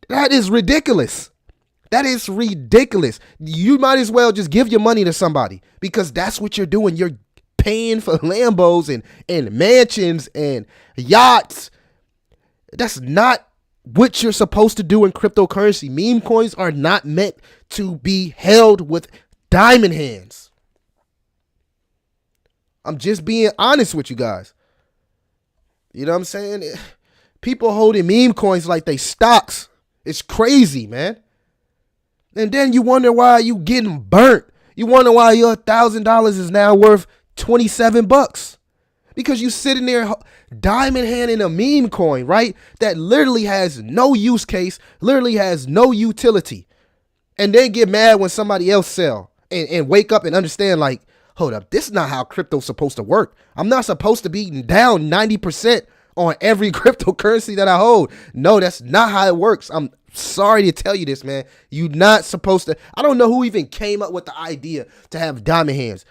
That is ridiculous. That is ridiculous. You might as well just give your money to somebody because that's what you're doing. You're paying for Lambos and mansions and yachts. That's not what you're supposed to do in cryptocurrency. Meme coins are not meant to be held with diamond hands. I'm just being honest with you guys. You know what I'm saying? People holding meme coins like they stocks. It's crazy, man. And then you wonder why you getting burnt. You wonder why your $1,000 is now worth $27 because you sitting there diamond handing a meme coin, right? That literally has no use case, literally has no utility, and then get mad when somebody else sell and wake up and understand like, hold up, this is not how crypto's supposed to work. I'm not supposed to be down 90% on every cryptocurrency that I hold. No, that's not how it works. I'm sorry to tell you this, man. You're not supposed to. I don't know who even came up with the idea to have diamond hands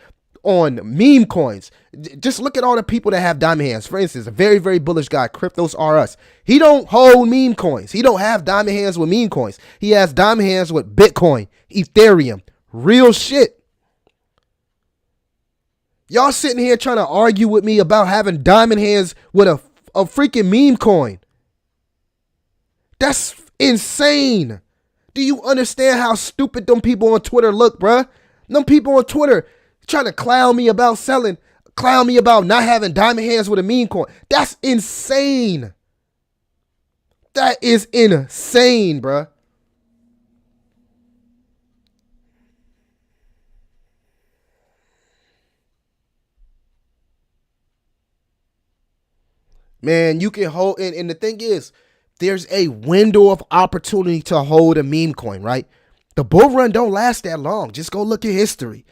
on meme coins. Just look at all the people that have diamond hands. For instance, a very, very bullish guy, Cryptos R Us. He don't hold meme coins. He don't have diamond hands with meme coins. He has diamond hands with Bitcoin, Ethereum, real shit. Y'all sitting here trying to argue with me about having diamond hands with a freaking meme coin. That's insane. Do you understand how stupid them people on Twitter look, bruh? Them people on Twitter trying to clown me about selling, clown me about not having diamond hands with a meme coin. That's insane. That is insane, bruh. Man, you can hold, and the thing is, there's a window of opportunity to hold a meme coin, right? The bull run don't last that long. Just go look at history.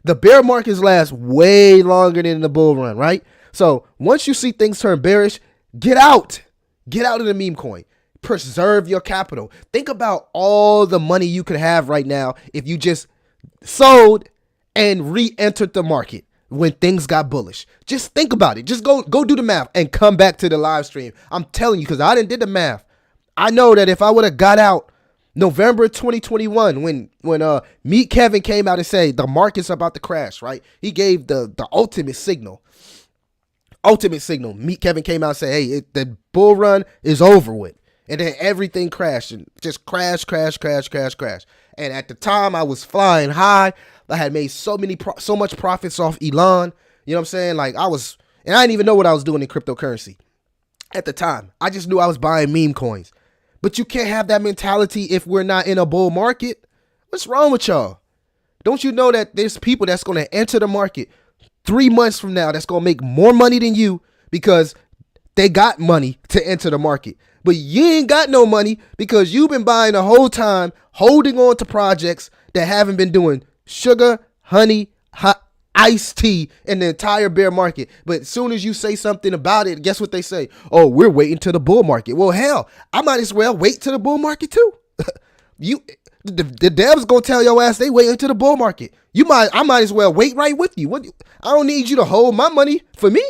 The bear markets last way longer than the bull run, right? So once you see things turn bearish, get out. Get out of the meme coin. Preserve your capital. Think about all the money you could have right now if you just sold and re-entered the market when things got bullish. Just think about it. Just go do the math and come back to the live stream. I'm telling you, because I didn't did the math. I know that if I would have got out November 2021, when Meet Kevin came out and said the market's about to crash, right? He gave the ultimate signal. Meet Kevin came out and said, hey, the bull run is over with. And then everything crashed and just crash. And at the time, I was flying high. I had made so much profits off Elon. You know what I'm saying? Like and I didn't even know what I was doing in cryptocurrency at the time. I just knew I was buying meme coins. But you can't have that mentality if we're not in a bull market. What's wrong with y'all? Don't you know that there's people that's going to enter the market 3 months from now that's going to make more money than you because they got money to enter the market. But you ain't got no money because you've been buying the whole time, holding on to projects that haven't been doing sugar, honey, iced tea in the entire bear market. But as soon as you say something about it, guess what they say? Oh, we're waiting to the bull market. Well, hell, I might as well wait to the bull market too. The devs gonna tell your ass they waiting to the bull market. I might as well wait right with you. I don't need you to hold my money for me.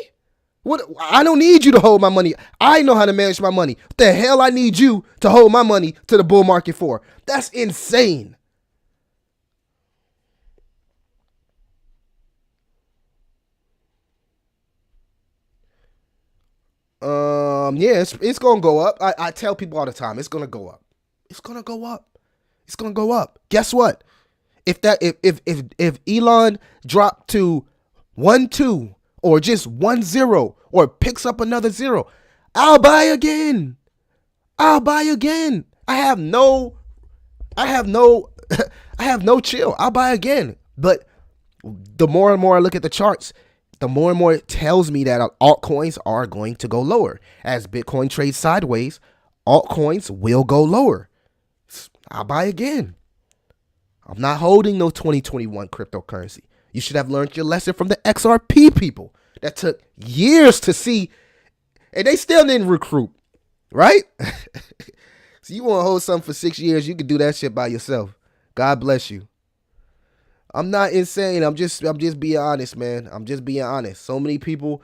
I don't need you to hold my money. I know how to manage my money. What the hell I need you to hold my money to the bull market for? That's insane. Yeah, it's gonna go up. I tell people all the time, it's gonna go up. It's gonna go up. It's gonna go up. Guess what? If Elon dropped to 1.2 or just 1.0 or picks up another 0, I'll buy again. I have no I have no chill. I'll buy again. But the more and more I look at the charts, the more and more it tells me that altcoins are going to go lower. As Bitcoin trades sideways, altcoins will go lower. I'll buy again. I'm not holding no 2021 cryptocurrency. You should have learned your lesson from the XRP people that took years to see, and they still didn't recruit, right? So you want to hold something for 6 years, you can do that shit by yourself. God bless you. I'm not insane. I'm just being honest, man. I'm just being honest. So many people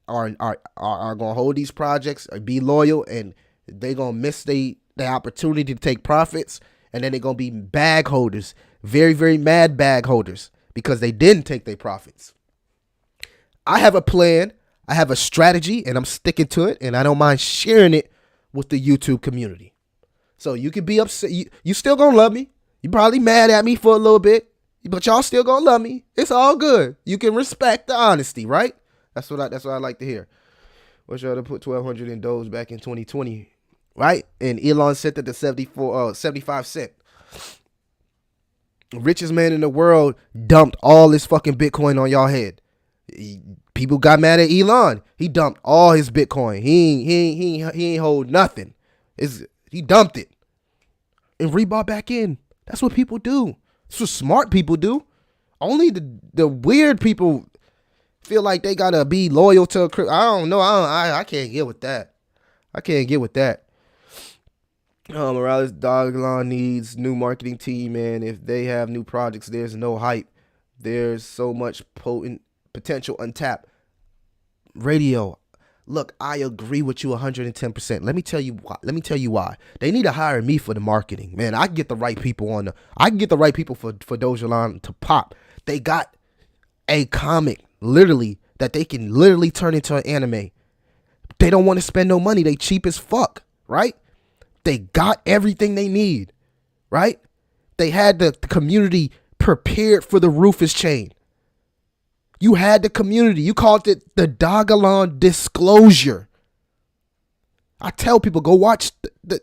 are gonna hold these projects or be loyal, and they're gonna miss the opportunity to take profits, and then they're gonna be bag holders, very, very mad bag holders, because they didn't take their profits. I have a plan, I have a strategy, and I'm sticking to it, and I don't mind sharing it with the YouTube community. So you can be upset. You still gonna love me. You probably mad at me for a little bit, but y'all still gonna love me. It's all good. You can respect the honesty, right? That's what I like to hear. Wish y'all to put 1,200 in Doge back in 2020, right? And Elon set it to 75 cents. Richest man in the world dumped all his fucking Bitcoin on y'all head. People got mad at Elon. He dumped all his Bitcoin. He ain't hold nothing. He dumped it and rebought back in. That's what people do. That's what smart people do. Only the weird people feel like they gotta be loyal to I don't know. I can't get with that. I can't get with that. Morales Doglon needs new marketing team, man. If they have new projects, there's no hype. There's so much potent potential untapped. Radio. Look, I agree with you 110%. Let me tell you why. They need to hire me for the marketing. Man, I can get the right people for Dojalon to pop. They got a comic literally that they can literally turn into an anime. They don't want to spend no money. They cheap as fuck, right? They got everything they need, right? They had the community prepared for the Rufus chain. You had the community. You called it the Dogalon disclosure. I tell people, go watch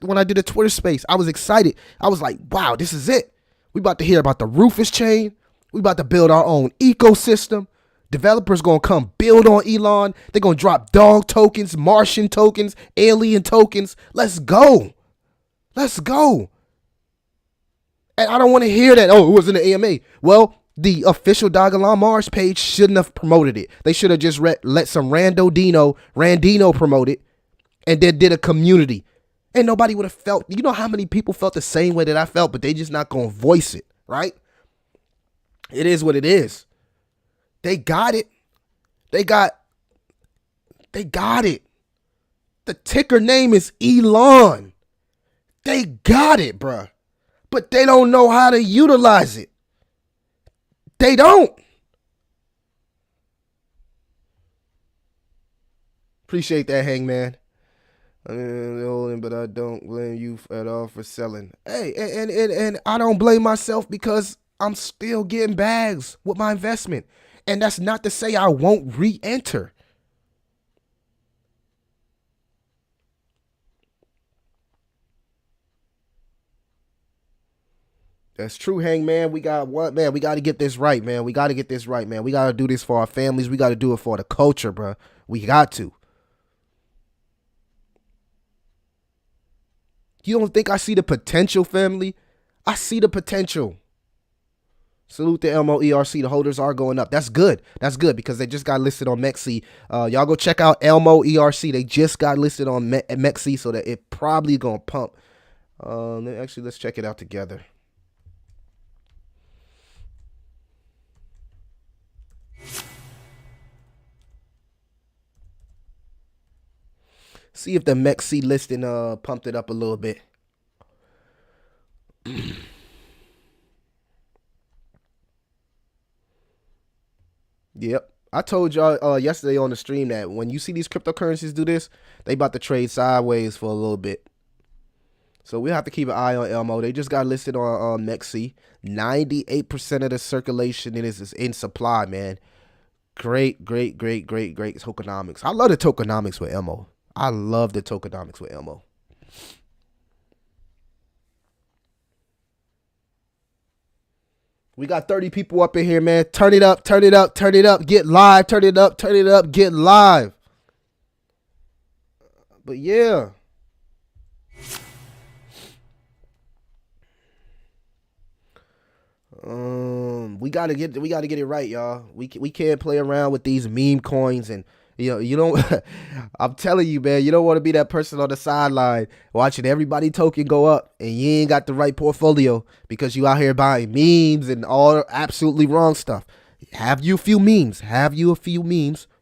when I did a Twitter space. I was excited. I was like, wow, this is it. We about to hear about the Rufus chain. We about to build our own ecosystem. Developers going to come build on Elon. They're going to drop dog tokens, Martian tokens, alien tokens. Let's go. Let's go. And I don't want to hear that, oh, it was in the AMA. Well, the official Dogalon Mars page shouldn't have promoted it. They should have just let some Randino promote it and then did a community. And nobody would have felt, you know how many people felt the same way that I felt, but they just not going to voice it, right? It is what it is. They got it. They got it. The ticker name is Elon. They got it, bruh. But they don't know how to utilize it. They don't. Appreciate that, Hangman. But I don't blame you at all for selling. Hey, and I don't blame myself because I'm still getting bags with my investment. And that's not to say I won't re-enter. That's true, Hangman. We got to get this right, man. We got to get this right, man. We got to do this for our families. We got to do it for the culture, bro. We got to. You don't think I see the potential, family? I see the potential. Salute the ERC. The holders are going up. That's good. That's good because they just got listed on MEXC. Y'all go check out ERC. They just got listed on MEXC, so that it probably going to pump. Actually, let's check it out together. See if the MEXC listing pumped it up a little bit. Yep. I told y'all yesterday on the stream that when you see these cryptocurrencies do this, they about to trade sideways for a little bit. So we have to keep an eye on Elmo. They just got listed on MEXC. 98% of the circulation is in supply, man. Great tokenomics. I love the tokenomics with Elmo. I love the tokenomics with Elmo. We got 30 people up in here, man. Turn it up, turn it up, turn it up. Get live, turn it up, get live. But yeah. We gotta get it right, y'all. We can't play around with these meme coins and you don't. I'm telling you, man, you don't want to be that person on the sideline watching everybody token go up and you ain't got the right portfolio because you out here buying memes and all absolutely wrong stuff. Have you a few memes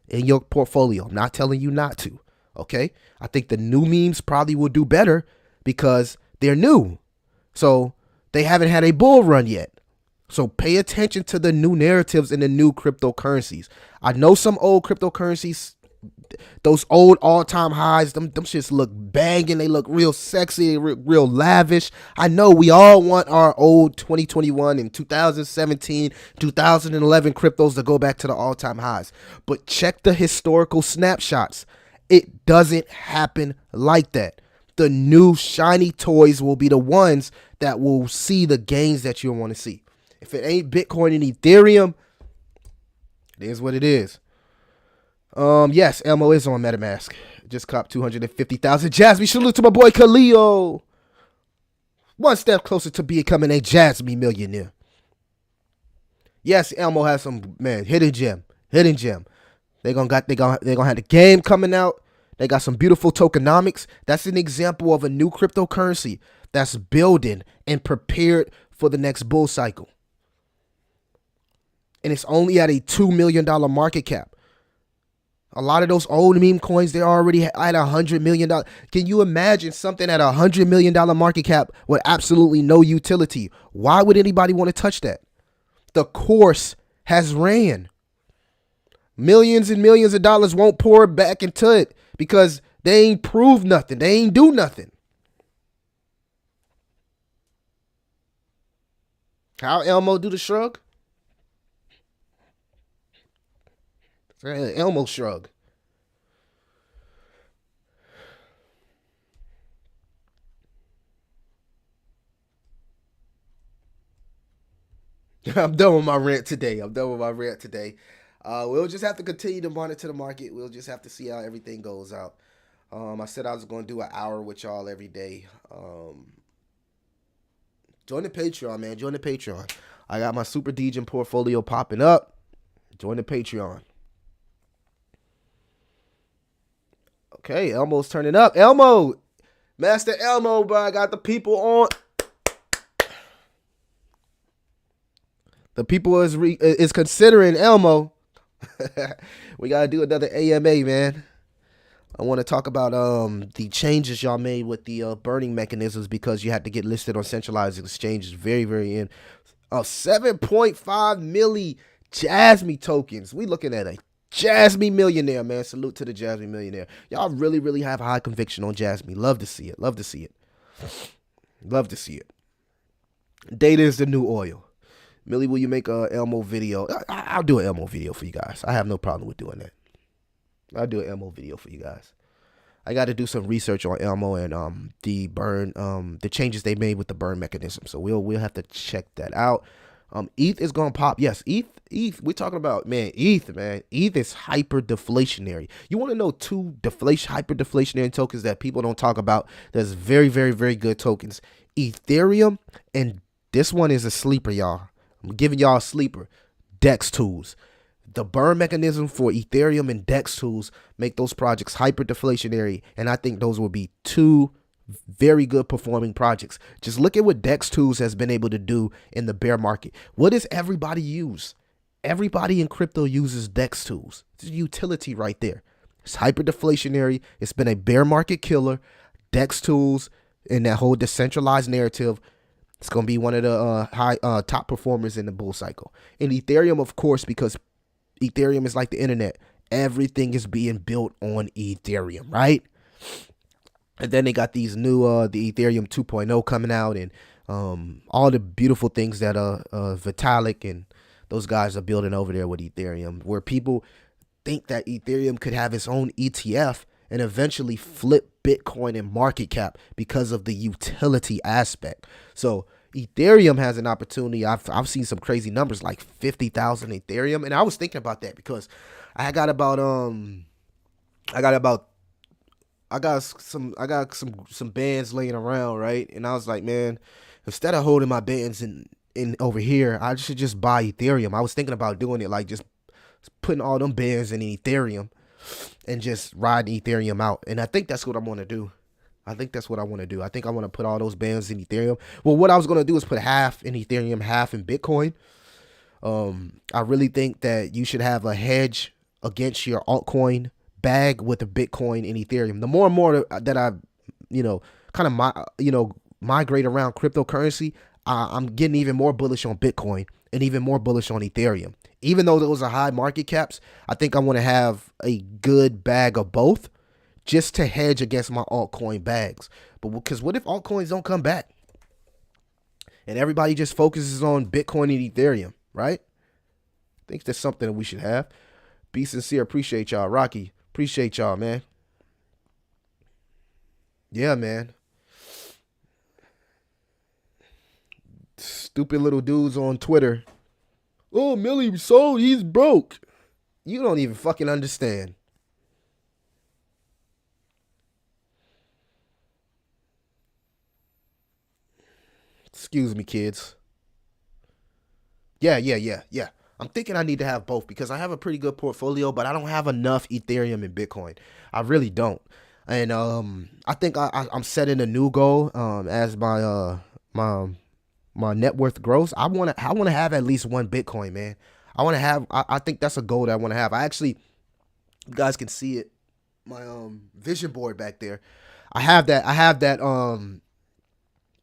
in your portfolio? I'm not telling you not to. Okay, I think the new memes probably will do better because they're new, so they haven't had a bull run yet. So pay attention to the new narratives and the new cryptocurrencies. I know some old cryptocurrencies, those old all-time highs, them shits look banging. They look real sexy, real lavish. I know we all want our old 2021 and 2017, 2011 cryptos to go back to the all-time highs. But check the historical snapshots. It doesn't happen like that. The new shiny toys will be the ones that will see the gains that you want to see. If it ain't Bitcoin and Ethereum, it is what it is. Yes, Elmo is on MetaMask. Just copped 250,000 Jasmine. Salute to my boy Khalil. One step closer to becoming a Jasmine millionaire. Yes, Elmo has some hidden gem. They gonna have the game coming out. They got some beautiful tokenomics. That's an example of a new cryptocurrency. that's building and prepared for the next bull cycle. And it's only at a $2 million market cap. A lot of those old meme coins, they're already at $100 million. Can you imagine something at $100 million market cap with absolutely no utility? Why would anybody want to touch that? The course has ran. Millions and millions of dollars won't pour back into it because they ain't proved nothing. They ain't do nothing. How Elmo do the shrug? Elmo shrug. I'm done with my rant today. We'll just have to continue to monitor the market. We'll just have to see how everything goes out. I said I was going to do an hour with y'all every day. Join the Patreon, man. Join the Patreon. I got my Super Degen portfolio popping up. Join the Patreon. Okay, Elmo's turning up. Elmo, Master Elmo, bro. I got the people on. The people is considering Elmo. We gotta do another AMA, man. I want to talk about the changes y'all made with the burning mechanisms because you had to get listed on centralized exchanges. Very, very in. 7.5 milli Jasmine tokens. We looking at a Jasmine millionaire, man. Salute to the Jasmine millionaire. Y'all really, really have high conviction on Jasmine. Love to see it. Love to see it. Love to see it. Data is the new oil. Millie, will you make a Elmo video? I'll do an Elmo video for you guys. I have no problem with doing that. I'll do an Elmo video for you guys. I got to do some research on Elmo and the burn, the changes they made with the burn mechanism. So we'll have to check that out. ETH is gonna pop. Yes, ETH. We're talking about, man. ETH is hyper deflationary. You want to know two hyper deflationary tokens that people don't talk about? There's very, very, very good tokens. Ethereum, and this one is a sleeper, y'all. I'm giving y'all a sleeper. DEX tools. The burn mechanism for Ethereum and DEX tools make those projects hyper deflationary, and I think those will be two very good performing projects. Just look at what DEX tools has been able to do in the bear market. What does everybody use? Everybody in crypto uses DEX tools. It's a utility right there. It's hyper deflationary. It's been a bear market killer. DEX tools and that whole decentralized narrative. It's going to be one of the top performers in the bull cycle. And Ethereum, of course, because Ethereum is like the internet. Everything is being built on Ethereum, right? And then they got these new, the Ethereum 2.0 coming out, and all the beautiful things that Vitalik and those guys are building over there with Ethereum, where people think that Ethereum could have its own ETF and eventually flip Bitcoin in market cap because of the utility aspect. So Ethereum has an opportunity. I've seen some crazy numbers like 50,000 Ethereum, and I was thinking about that because I got some bands laying around, right? And I was like, man, instead of holding my bands in over here, I should just buy Ethereum. I was thinking about doing it, like just putting all them bands in Ethereum and just riding Ethereum out. And I think that's what I'm going to do. I think I want to put all those bands in Ethereum. Well, what I was going to do is put half in Ethereum, half in Bitcoin. I really think that you should have a hedge against your altcoin bag with the Bitcoin and Ethereum. The more and more that I, migrate around cryptocurrency, I'm getting even more bullish on Bitcoin and even more bullish on Ethereum. Even though those are high market caps, I think I want to have a good bag of both just to hedge against my altcoin bags. But because what if altcoins don't come back and everybody just focuses on Bitcoin and Ethereum, right? I think that's something that we should have. Be sincere. Appreciate y'all. Rocky, appreciate y'all, man. Yeah, man. Stupid little dudes on Twitter. Oh, Millie sold. He's broke. You don't even fucking understand. Excuse me, kids. Yeah. I'm thinking I need to have both because I have a pretty good portfolio, but I don't have enough Ethereum and Bitcoin. I really don't. And I think I'm setting a new goal as my net worth grows. I wanna have at least one Bitcoin, man. I think that's a goal that I want to have. I actually, you guys can see it, my vision board back there. I have that on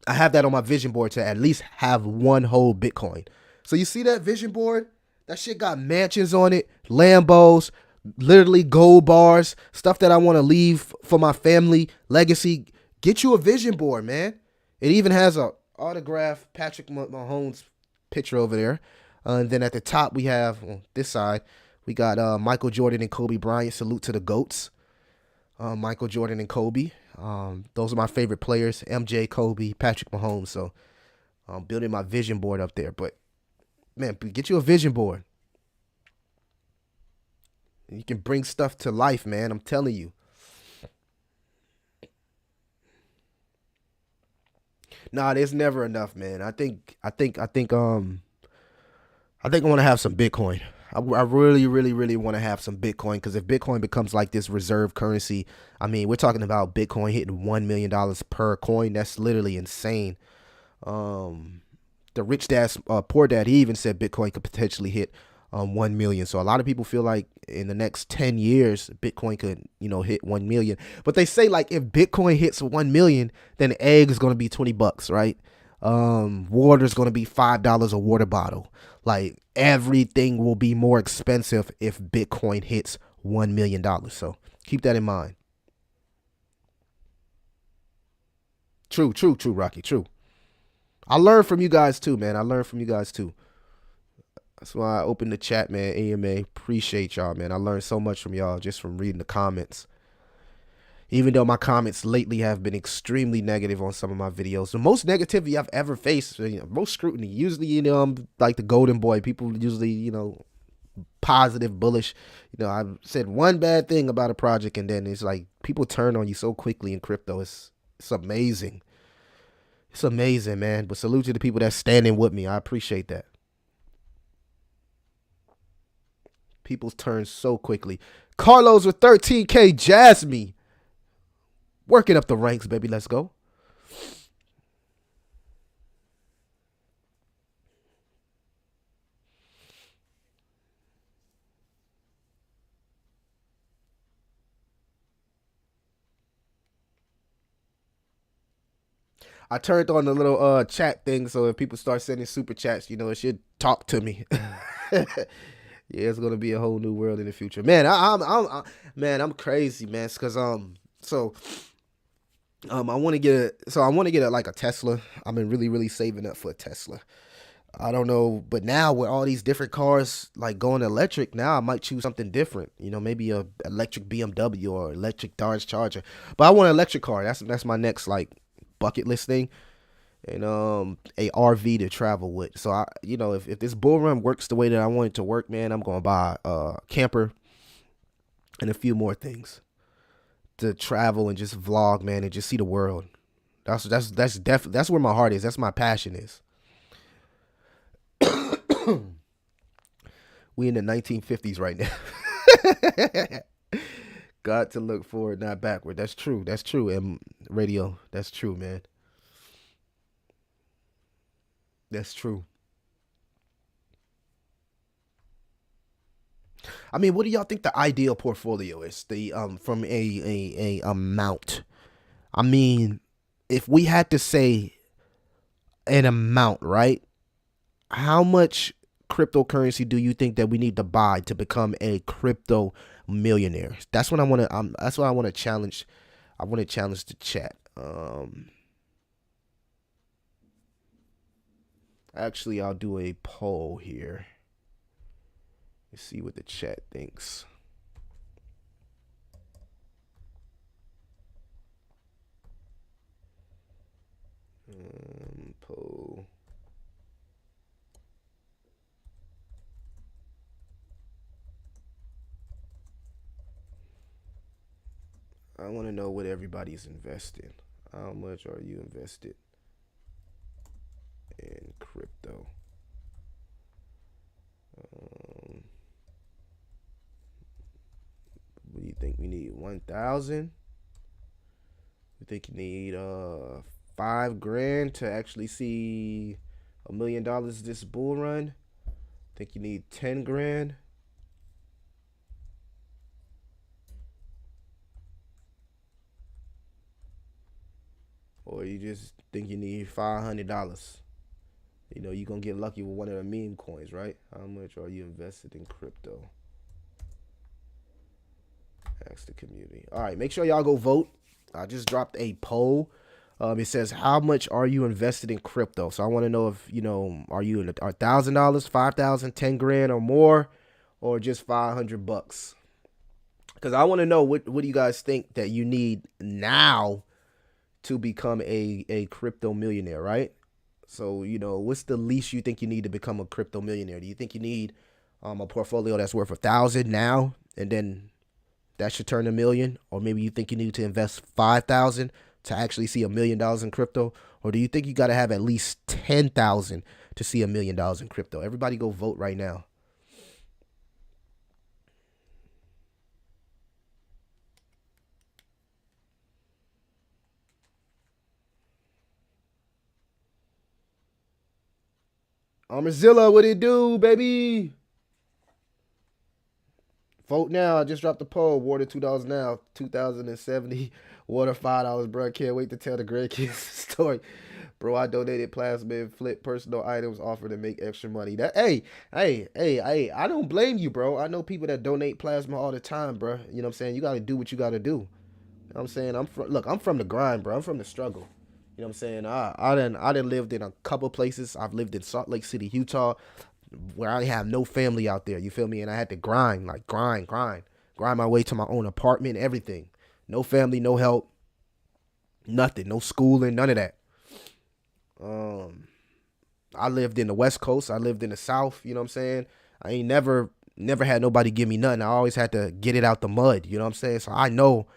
my vision board to at least have one whole Bitcoin. So you see that vision board? That shit got mansions on it, Lambos, literally gold bars, stuff that I want to leave for my family, legacy. Get you a vision board, man. It even has a autographed Patrick Mahomes picture over there. And then at the top we have, on this side, we got Michael Jordan and Kobe Bryant. Salute to the GOATs. Michael Jordan and Kobe. Those are my favorite players. MJ, Kobe, Patrick Mahomes. So I'm building my vision board up there. But man, get you a vision board. You can bring stuff to life, man. I'm telling you. Nah, there's never enough, man. I think I want to have some Bitcoin. I really, really, really want to have some Bitcoin, because if Bitcoin becomes like this reserve currency, I mean, we're talking about Bitcoin hitting $1 million per coin. That's literally insane. The rich dad, poor dad, he even said Bitcoin could potentially hit 1 million. So a lot of people feel like in the next 10 years, Bitcoin could, hit 1 million. But they say, like, if Bitcoin hits 1 million, then egg is going to be $20, right? Water is going to be $5 a water bottle. Like, everything will be more expensive if Bitcoin hits $1 million. So keep that in mind. True, Rocky, true. I learned from you guys too, man. That's why I opened the chat, man. AMA, appreciate y'all, man. I learned so much from y'all just from reading the comments. Even though my comments lately have been extremely negative on some of my videos. The most negativity I've ever faced, most scrutiny. Usually, I'm like the golden boy. People usually, positive, bullish. I've said one bad thing about a project, and then it's like people turn on you so quickly in crypto. It's amazing. It's amazing, man. But salute to the people that's standing with me. I appreciate that. People turn so quickly. Carlos with 13K. Jasmine. Working up the ranks, baby. Let's go. I turned on the little chat thing, so if people start sending super chats, it should talk to me. Yeah, it's gonna be a whole new world in the future, man. I'm crazy, man. It's cause I want to get like a Tesla. I've been really saving up for a Tesla. I don't know, but now with all these different cars like going electric, now I might choose something different. Maybe a electric BMW or electric Dodge Charger. But I want an electric car. That's my next like bucket list thing. And a RV to travel with. So if this bull run works the way that I want it to work, man, I'm gonna buy a camper and a few more things to travel and just vlog, man, and just see the world. That's definitely, that's where my heart is. That's my passion is. We in the 1950s right now. Got to look forward, not backward. That's true. And radio, that's true, man. That's true. I mean, what do y'all think the ideal portfolio is? The from a amount. I mean, if we had to say an amount, right? How much cryptocurrency do you think that we need to buy to become a crypto millionaire? That's what I want to. That's what I want to challenge. I want to challenge the chat. Actually, I'll do a poll here. Let's see what the chat thinks. Poll. I want to know what everybody's investing. How much are you invested in crypto? What do you think we need? 1,000? think you need $5,000 to actually see $1 million this bull run? Think you need 10 grand? Or you just think you need $500? You know, you're going to get lucky with one of the meme coins, right? How much are you invested in crypto? Ask the community. All right, make sure y'all go vote. I just dropped a poll. It says, how much are you invested in crypto? So I want to know if, you know, are you in $1,000, $5,000, 10 grand or more, or just $500? Because I want to know what do you guys think that you need now to become a crypto millionaire, right? So, you know, what's the least you think you need to become a crypto millionaire? Do you think you need a portfolio that's worth $1,000 now, and then that should turn $1 million? Or maybe you think you need to invest $5,000 to actually see $1 million in crypto? Or do you think you got to have at least $10,000 to see $1 million in crypto? Everybody go vote right now. Mozilla, what it do, baby? Vote now. I just dropped the poll. Water $2 now. 2,070. Water $5, bro. Can't wait to tell the grandkids the story. Bro, I donated plasma and flip personal items offered to make extra money. Hey, I don't blame you, bro. I know people that donate plasma all the time, bro. You know what I'm saying? You got to do what you got to do. You know what I'm saying? I'm from the grind, bro. I'm from the struggle. You know what I'm saying? I done lived in a couple places. I've lived in Salt Lake City, Utah, where I have no family out there. You feel me? And I had to grind my way to my own apartment, everything. No family, no help, nothing, no schooling, none of that. I lived in the West Coast. I lived in the South. You know what I'm saying? I ain't never had nobody give me nothing. I always had to get it out the mud. You know what I'm saying? So I know,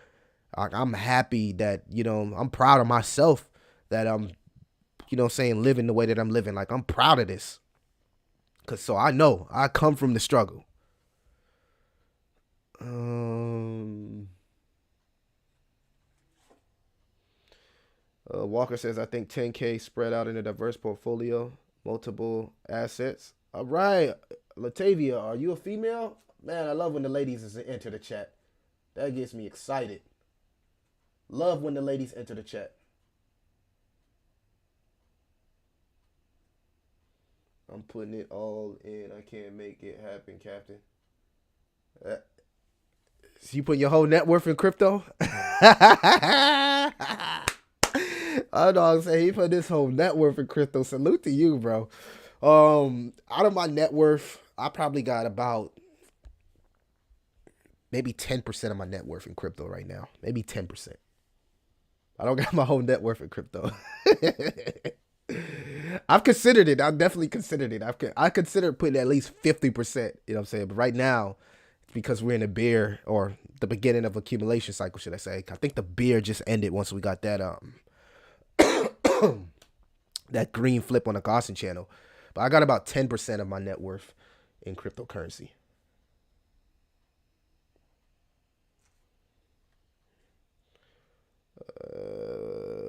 I'm happy that, you know, I'm proud of myself that I'm, you know what I'm saying, living the way that I'm living. Like, I'm proud of this. So I know I come from the struggle. Walker says, I think 10K spread out in a diverse portfolio, multiple assets. All right. Latavia, are you a female? Man, I love when the ladies enter the chat. That gets me excited. Love when the ladies enter the chat. I'm putting it all in. I can't make it happen, Captain. So you put your whole net worth in crypto? I know I'm saying, he put this whole net worth in crypto. Salute to you, bro. Out of my net worth, I probably got about maybe 10% of my net worth in crypto right now. Maybe 10%. I don't got my whole net worth in crypto. I've considered it. I've definitely considered it. I considered putting at least 50%. You know what I'm saying? But right now, it's because we're in a bear, or the beginning of accumulation cycle, should I say. I think the bear just ended once we got that that green flip on the Gaussian channel. But I got about 10% of my net worth in cryptocurrency.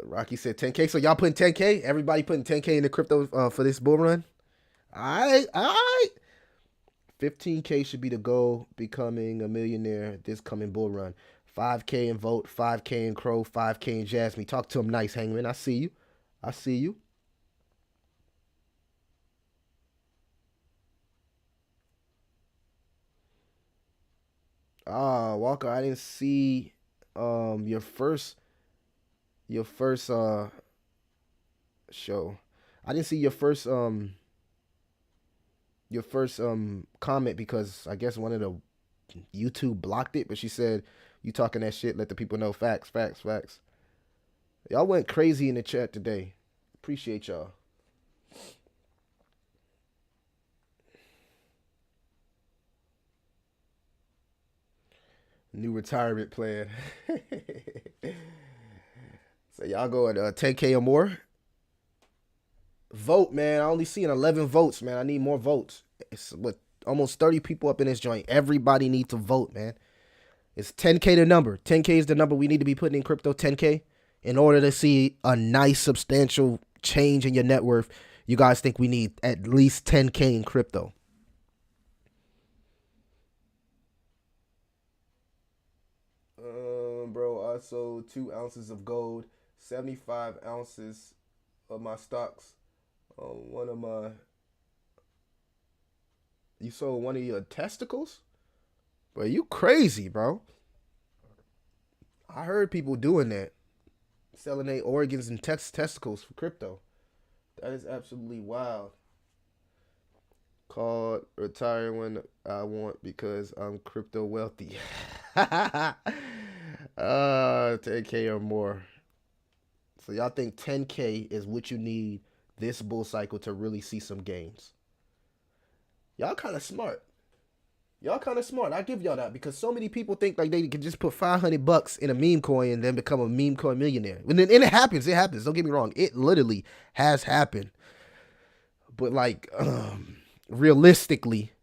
Rocky said 10K. So y'all putting 10K? Everybody putting 10K in the crypto for this bull run? All right. 15K should be the goal, becoming a millionaire this coming bull run. 5K in Vote, 5K in Crow, 5K in Jasmine. Talk to him nice, Hangman. I see you. Walker, I didn't see your first show. I didn't see your first comment because I guess one of the YouTube blocked it, but she said, you talking that shit, let the people know. Facts. Y'all went crazy in the chat today. Appreciate y'all. New retirement plan. So y'all going 10K or more? Vote, man. I only seen 11 votes, man. I need more votes. It's with almost 30 people up in this joint. Everybody needs to vote, man. It's 10K the number. 10K is the number we need to be putting in crypto. 10K. in order to see a nice substantial change in your net worth, you guys think we need at least 10K in crypto? Bro, I sold 2 ounces of gold, 75 ounces of my stocks. One of my. You sold one of your testicles? Bro, you crazy, bro. I heard people doing that. Selling their organs and testicles for crypto. That is absolutely wild. Called retire when I want because I'm crypto wealthy. 10K or more. So y'all think 10K is what you need this bull cycle to really see some gains? Y'all kind of smart. Y'all kind of smart. I give y'all that because so many people think like they can just put $500 in a meme coin and then become a meme coin millionaire. And it happens. It happens. Don't get me wrong. It literally has happened. But like, realistically,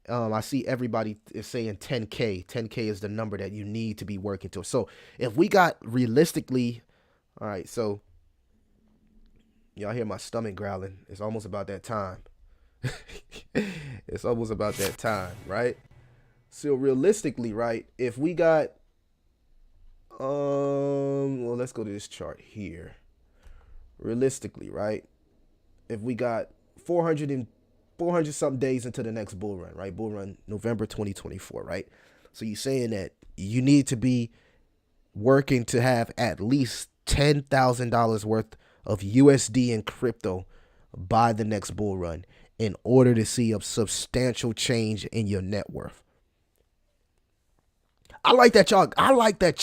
I see everybody is saying 10K. 10K is the number that you need to be working to. So if we got realistically, all right. So y'all hear my stomach growling. It's almost about that time. It's almost about that time, right? So realistically, right, if we got well, let's go to this chart here. Realistically, right? If we got 400 something days into the next bull run, right? Bull run November 2024, right? So you're saying that you need to be working to have at least $10,000 worth of USD in crypto by the next bull run in order to see a substantial change in your net worth. I like that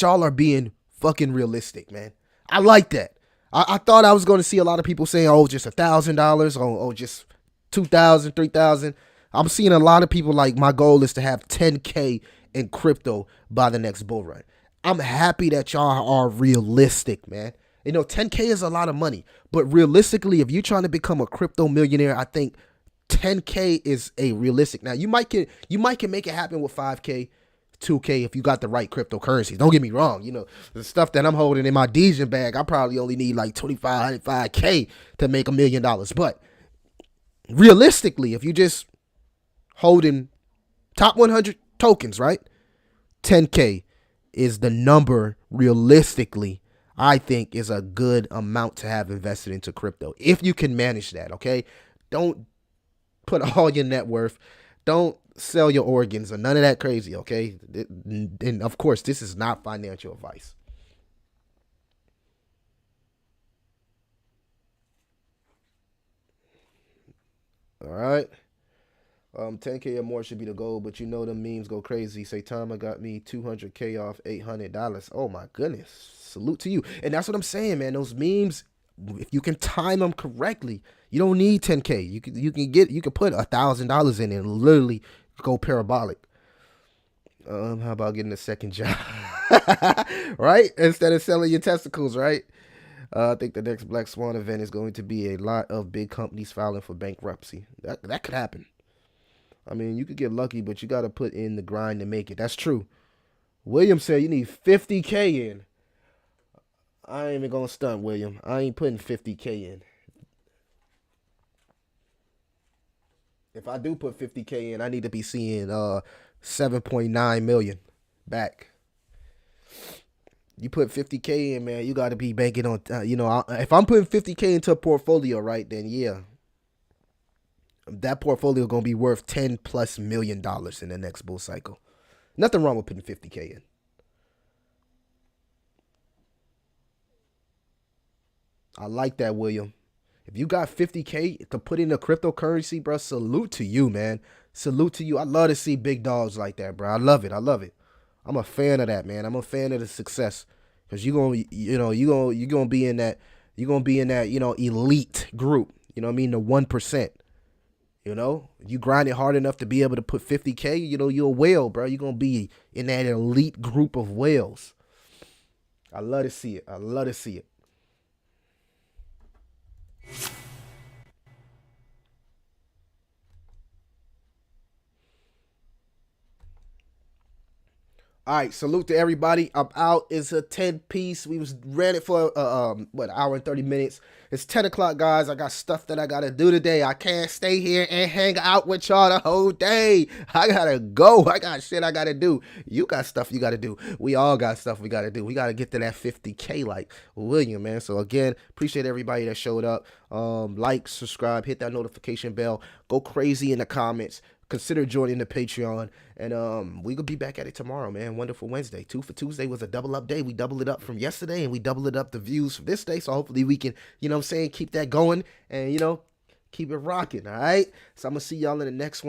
y'all are being fucking realistic, man. I like that. I thought I was going to see a lot of people saying, oh, just $1,000, oh, just 2,000, 3,000. I'm seeing a lot of people like, my goal is to have 10K in crypto by the next bull run. I'm happy that y'all are realistic, man. You know, 10K is a lot of money, but realistically, if you're trying to become a crypto millionaire, I think 10K is a realistic. Now, you might can make it happen with 5K, 2K if you got the right cryptocurrencies. Don't get me wrong. You know, the stuff that I'm holding in my Degen bag, I probably only need like 5K to make $1 million. But realistically, if you just holding top 100 tokens, right? 10K is the number realistically I think is a good amount to have invested into crypto. If you can manage that, okay? Don't put all your net worth. Don't sell your organs or none of that crazy, okay? And of course, this is not financial advice. All right. 10K or more should be the goal, but you know the memes go crazy. Say, Tom, I got me 200K off $800. Oh my goodness. Salute to you. And that's what I'm saying, man. Those memes, if you can time them correctly, you don't need 10K. You can put $1,000 in and literally go parabolic. How about getting a second job? Right? Instead of selling your testicles, right? I think the next Black Swan event is going to be a lot of big companies filing for bankruptcy. That could happen. I mean, you could get lucky, but you got to put in the grind to make it. That's true. William said you need 50K in. I ain't even going to stunt, William. I ain't putting 50K in. If I do put 50K in, I need to be seeing 7.9 million back. You put 50K in, man, you got to be banking on, if I'm putting 50K into a portfolio, right, then yeah. That portfolio going to be worth $10+ million in the next bull cycle. Nothing wrong with putting 50K in. I like that, William. If you got 50K to put in a cryptocurrency, bro, salute to you, man. Salute to you. I love to see big dogs like that, bro. I love it. I love it. I'm a fan of that, man. I'm a fan of the success. Because you're gonna be in that, elite group. You know what I mean? The 1%. You know, you grind it hard enough to be able to put 50K, you're a whale, bro. You're going to be in that elite group of whales. I love to see it. I love to see it. All right, salute to everybody. I'm out. It's a 10-piece. We ran it for hour and 30 minutes. It's 10 o'clock, guys. I got stuff that I gotta do today. I can't stay here and hang out with y'all the whole day. I gotta go. I got shit I gotta do. You got stuff you gotta do. We all got stuff we gotta do. We gotta get to that 50K like William, man. So again, appreciate everybody that showed up. Like, subscribe, hit that notification bell. Go crazy in the comments. Consider joining the Patreon, and we gonna be back at it tomorrow, man. Wonderful Wednesday. 2 for Tuesday was a double up day. We doubled it up from yesterday, and we doubled it up the views from this day. So hopefully we can, you know what I'm saying, keep that going and, you know, keep it rocking, all right? So I'm gonna see y'all in the next one.